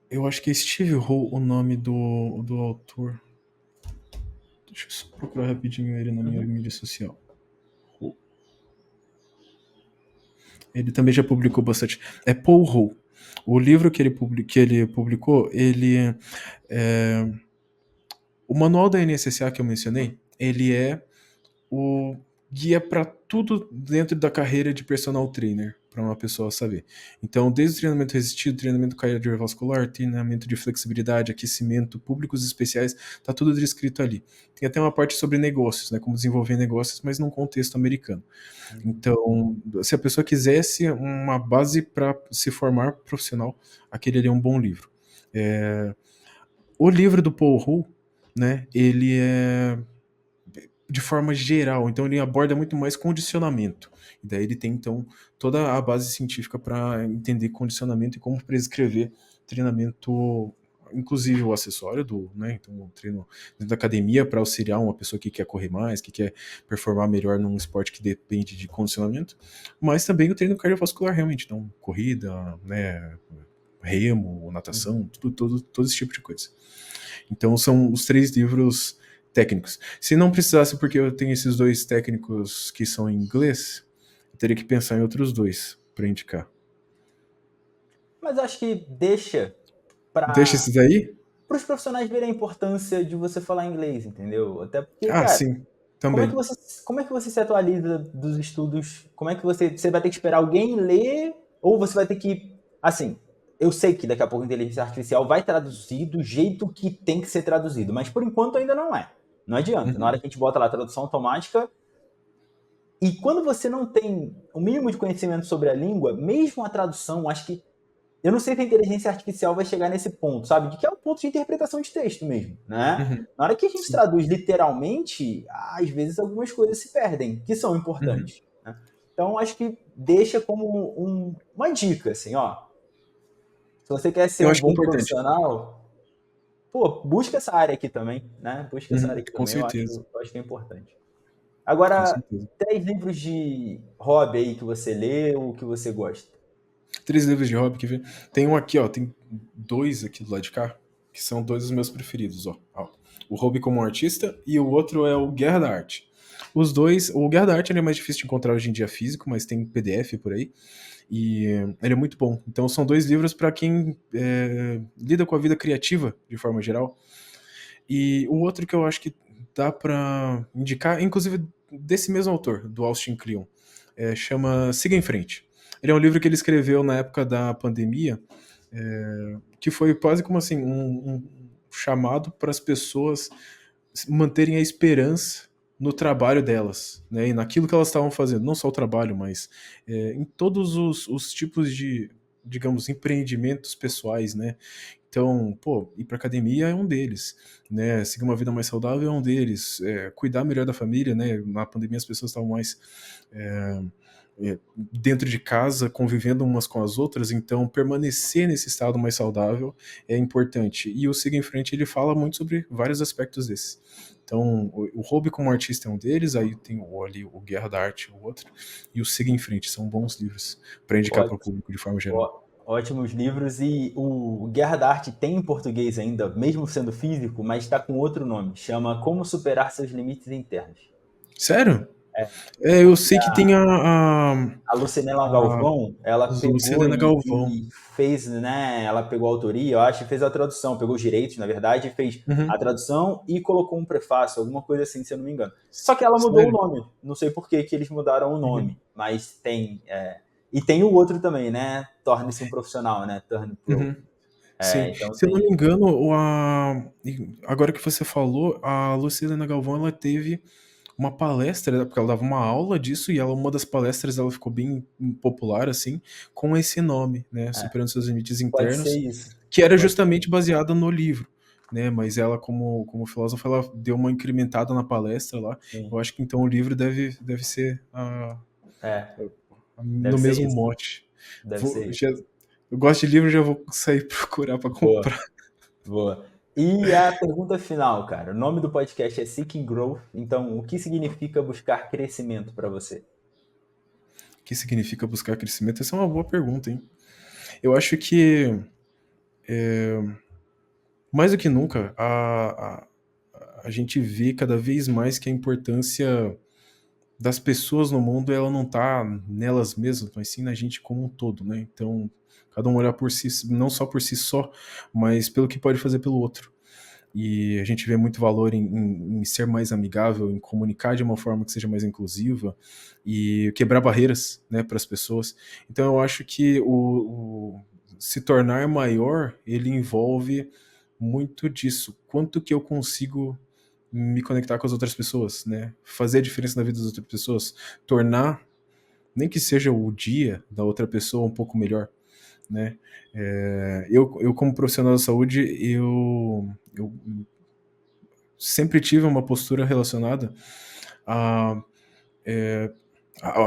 Eu acho que é Steve Hall o nome do autor. Deixa eu só procurar rapidinho ele na minha mídia social. Ele também já publicou bastante. É Paul Hall. O livro que ele publicou, o manual da NSSA que eu mencionei, ele é o guia para tudo dentro da carreira de personal trainer, para uma pessoa saber. Então, desde o treinamento resistido, treinamento cardiovascular, treinamento de flexibilidade, aquecimento, públicos especiais, tá tudo descrito ali. Tem até uma parte sobre negócios, né, como desenvolver negócios, mas num contexto americano. Então, se a pessoa quisesse uma base para se formar profissional, aquele ali é um bom livro. O livro do Paul Hu, né, ele é de forma geral, então ele aborda muito mais condicionamento. E daí ele tem, então, toda a base científica para entender condicionamento e como prescrever treinamento, inclusive o acessório né, então o treino dentro da academia para auxiliar uma pessoa que quer correr mais, que quer performar melhor num esporte que depende de condicionamento, mas também o treino cardiovascular realmente, então corrida, né, remo, natação, todo esse tipo de coisa. Então são os 3 livros técnicos. Se não precisasse, porque eu tenho esses 2 técnicos que são em inglês, eu teria que pensar em outros 2 para indicar. Mas acho que deixa Deixa para esses aí? os profissionais verem a importância de você falar inglês, entendeu? Até porque, Ah, cara, sim, como é que também. você, como é que você se atualiza dos estudos? Como é que você vai ter que esperar alguém ler ou você vai ter que, assim, eu sei que daqui a pouco a inteligência artificial vai traduzir do jeito que tem que ser traduzido, mas por enquanto ainda não é. Não adianta. Na hora que a gente bota lá a tradução automática, e quando você não tem o mínimo de conhecimento sobre a língua, mesmo a tradução, acho que eu não sei se a inteligência artificial vai chegar nesse ponto, sabe? De que é o ponto de interpretação de texto mesmo, né? Uhum, Na hora que a gente sim. traduz literalmente, às vezes algumas coisas se perdem, que são Uhum. importantes. Né? Então, acho que deixa como uma dica, assim, ó. Se você quer ser Eu um acho que é bom importante. profissional, pô, busca essa área aqui também, né? Busca essa área Uhum, aqui com também, certeza, eu acho que é importante. com Agora, certeza. 3 livros de hobby aí que você lê ou que você gosta. 3 livros de hobby que vem. Tem um aqui, ó, tem 2 aqui do lado de cá, que são 2 dos meus preferidos, ó. O Hobby como Artista e o outro é o Guerra da Arte. Os dois, o Guerra da Arte ele é mais difícil de encontrar hoje em dia físico, mas tem PDF por aí. E ele é muito bom. Então são 2 livros para quem lida com a vida criativa de forma geral. E o outro que eu acho que dá para indicar, inclusive desse mesmo autor, do Austin Kleon, chama Siga em Frente. Ele é um livro que ele escreveu na época da pandemia, que foi quase como assim um chamado para as pessoas manterem a esperança no trabalho delas, né, e naquilo que elas estavam fazendo, não só o trabalho, mas em todos os tipos de, digamos, empreendimentos pessoais, né. Então, pô, ir para academia é um deles, né, seguir uma vida mais saudável é um deles, cuidar melhor da família, né, na pandemia as pessoas estavam mais dentro de casa, convivendo umas com as outras, então permanecer nesse estado mais saudável é importante. E o Siga em Frente, ele fala muito sobre vários aspectos desses. Então, o Hobby como artista é um deles, aí tem o Guerra da Arte, o outro, e o Siga em Frente, são bons livros para indicar para o público de forma geral. Ótimos livros e o Guerra da Arte tem em português ainda, mesmo sendo físico, mas está com outro nome. Chama Como Superar Seus Limites Internos. Sério? É, Eu porque sei que tem a Lucinela a Galvão, ela pegou Lucilena Galvão. e fez, né? Ela pegou a autoria, eu acho, e fez a tradução, pegou os direitos, na verdade, e fez a Uhum. tradução e colocou um prefácio, alguma coisa assim, se eu não me engano. Só que ela mudou o Sério? nome. Não sei por que eles mudaram o Uhum. nome, mas tem. E tem o outro também, né? Torne-se um profissional, né? Turn Pro. Uhum. Sim. Então Se eu não me tem. engano, agora que você falou, a Lucilena Galvão ela teve uma palestra, porque ela dava uma aula disso e uma das palestras ela ficou bem popular assim, com esse nome, né, Superando Seus Limites Pode ser Internos, isso. que era Pode ser. justamente baseada no livro, né? Mas ela, como filósofa, ela deu uma incrementada na palestra lá. Sim. Eu acho que então o livro deve ser É, deve no ser mesmo isso. mote. Deve ser isso. Eu gosto de livro, já vou sair procurar para Boa, comprar. boa. E a pergunta final, cara. O nome do podcast é Seeking Growth. Então, o que significa buscar crescimento para você? O que significa buscar crescimento? Essa é uma boa pergunta, hein? Eu acho que mais do que nunca a gente vê cada vez mais que a importância das pessoas no mundo ela não tá nelas mesmas, mas sim na gente como um todo, né? Então, cada um olhar por si, não só por si só, mas pelo que pode fazer pelo outro. E a gente vê muito valor em ser mais amigável, em comunicar de uma forma que seja mais inclusiva e quebrar barreiras, né, para as pessoas. Então, eu acho que o se tornar maior, ele envolve muito disso. Quanto que eu consigo me conectar com as outras pessoas, né? Fazer a diferença na vida das outras pessoas, tornar, nem que seja o dia da outra pessoa um pouco melhor, né? Eu como profissional da saúde, eu sempre tive uma postura relacionada a, é,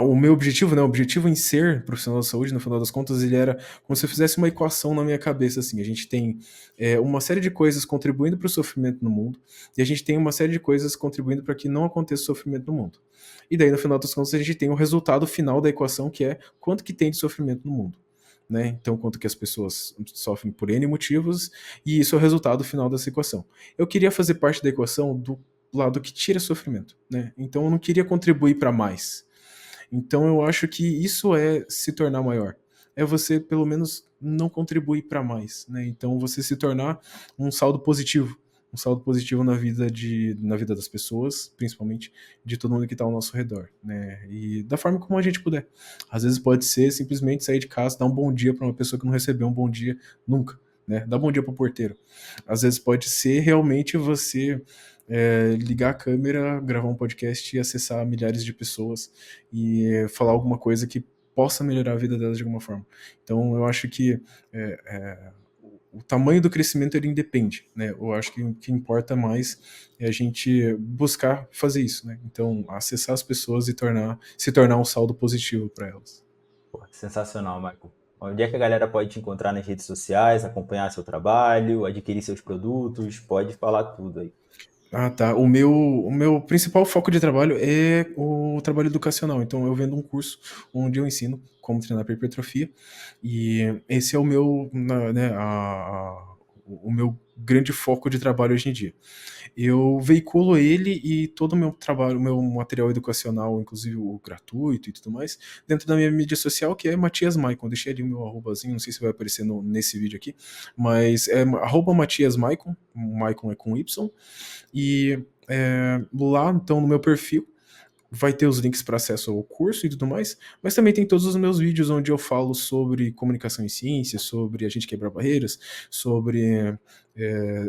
o meu objetivo, né? O objetivo em ser profissional da saúde, no final das contas, ele era como se eu fizesse uma equação na minha cabeça, assim. A gente tem uma série de coisas contribuindo para o sofrimento no mundo, e a gente tem uma série de coisas contribuindo para que não aconteça sofrimento no mundo. E daí, no final das contas, a gente tem o resultado final da equação, que é quanto que tem de sofrimento no mundo. Né? Então, quanto que as pessoas sofrem por N motivos, e isso é o resultado final dessa equação. Eu queria fazer parte da equação do lado que tira sofrimento, né? Então, eu não queria contribuir para mais. Então eu acho que isso é se tornar maior. É você, pelo menos, não contribuir para mais, né? Então você se tornar um saldo positivo na vida das pessoas, principalmente de todo mundo que está ao nosso redor, né? E da forma como a gente puder. Às vezes pode ser simplesmente sair de casa, dar um bom dia para uma pessoa que não recebeu um bom dia nunca, né? Dar bom dia para o porteiro. Às vezes pode ser realmente você ligar a câmera, gravar um podcast e acessar milhares de pessoas e falar alguma coisa que possa melhorar a vida delas de alguma forma. Então, eu acho que o tamanho do crescimento ele independe, né? Eu acho que o que importa mais é a gente buscar fazer isso, né? Então, acessar as pessoas e se tornar um saldo positivo para elas. Pô, sensacional, Michael. Onde é que a galera pode te encontrar nas redes sociais, acompanhar seu trabalho, adquirir seus produtos? Pode falar tudo aí. Ah, tá. O meu principal foco de trabalho é o trabalho educacional. Então, eu vendo um curso onde eu ensino como treinar para hipertrofia. E esse é o meu, né, o meu grande foco de trabalho hoje em dia. Eu veiculo ele e todo o meu trabalho, o meu material educacional, inclusive o gratuito e tudo mais, dentro da minha mídia social, que é Matias Maicon. Deixei ali o meu arrobazinho, não sei se vai aparecer nesse vídeo aqui, mas é arroba Matias Maicon, Maicon é com Y, e lá, então, no meu perfil, vai ter os links para acesso ao curso e tudo mais, mas também tem todos os meus vídeos onde eu falo sobre comunicação em ciência, sobre a gente quebrar barreiras, sobre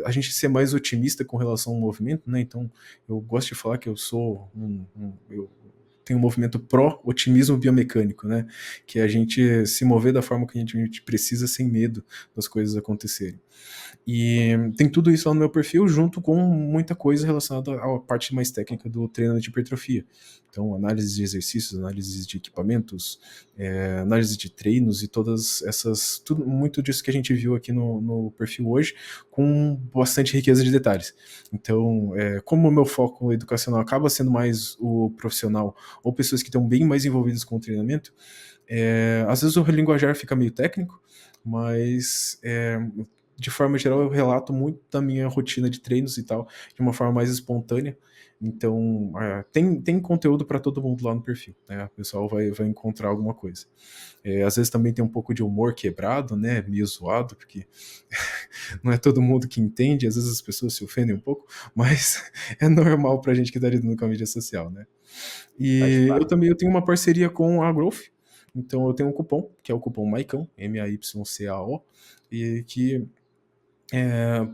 a gente ser mais otimista com relação ao movimento, né? Então, eu gosto de falar que eu sou eu tenho um movimento pró-otimismo biomecânico, né? Que é a gente se mover da forma que a gente precisa sem medo das coisas acontecerem. E tem tudo isso lá no meu perfil, junto com muita coisa relacionada à parte mais técnica do treino de hipertrofia. Então, análise de exercícios, análise de equipamentos, análise de treinos e todas essas. Muito disso que a gente viu aqui no perfil hoje, com bastante riqueza de detalhes. Então, como o meu foco educacional acaba sendo mais o profissional ou pessoas que estão bem mais envolvidas com o treinamento, às vezes o linguajar fica meio técnico, mas de forma geral, eu relato muito da minha rotina de treinos e tal, de uma forma mais espontânea. Então, tem conteúdo para todo mundo lá no perfil, né? O pessoal vai encontrar alguma coisa. Às vezes também tem um pouco de humor quebrado, né? Meio zoado, porque não é todo mundo que entende, às vezes as pessoas se ofendem um pouco, mas é normal pra gente que tá lidando com a mídia social, né? Faz E parte. eu tenho uma parceria com a Growth, então eu tenho um cupom, que é o cupom MAICAO, MAYCAO, e que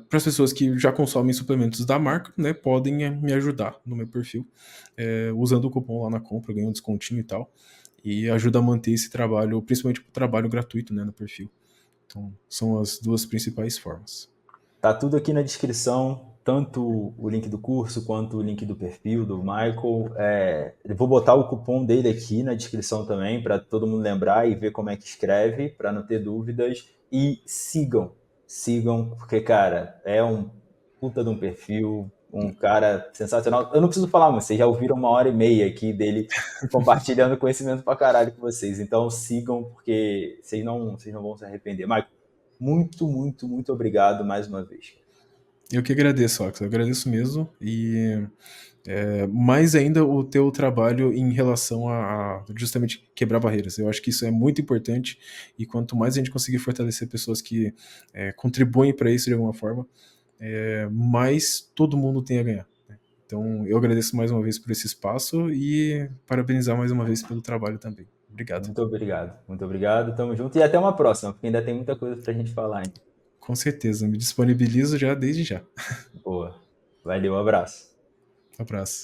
para as pessoas que já consomem suplementos da marca, né, podem me ajudar no meu perfil, usando o cupom lá na compra, ganham um descontinho e tal, e ajuda a manter esse trabalho, principalmente o trabalho gratuito, né, no perfil. Então, são as duas principais formas. Tá tudo aqui na descrição, tanto o link do curso quanto o link do perfil do Michael. Eu vou botar o cupom dele aqui na descrição também, para todo mundo lembrar e ver como é que escreve, para não ter dúvidas. E sigam, porque, cara, é um puta de um perfil, um cara sensacional. Eu não preciso falar, mas vocês já ouviram 1h30 aqui dele compartilhando conhecimento pra caralho com vocês. Então sigam, porque vocês não vão se arrepender. Michael, muito, muito, muito obrigado mais uma vez. Eu que agradeço, Axel. Eu agradeço mesmo. E mais ainda o teu trabalho em relação a justamente quebrar barreiras. Eu acho que isso é muito importante. E quanto mais a gente conseguir fortalecer pessoas que contribuem para isso de alguma forma, mais todo mundo tem a ganhar. Então, eu agradeço mais uma vez por esse espaço e parabenizar mais uma vez pelo trabalho também. Obrigado. Muito obrigado. Muito obrigado. Tamo junto. E até uma próxima, porque ainda tem muita coisa pra gente falar ainda. Com certeza, me disponibilizo já desde já. Boa. Valeu, abraço. Abraço.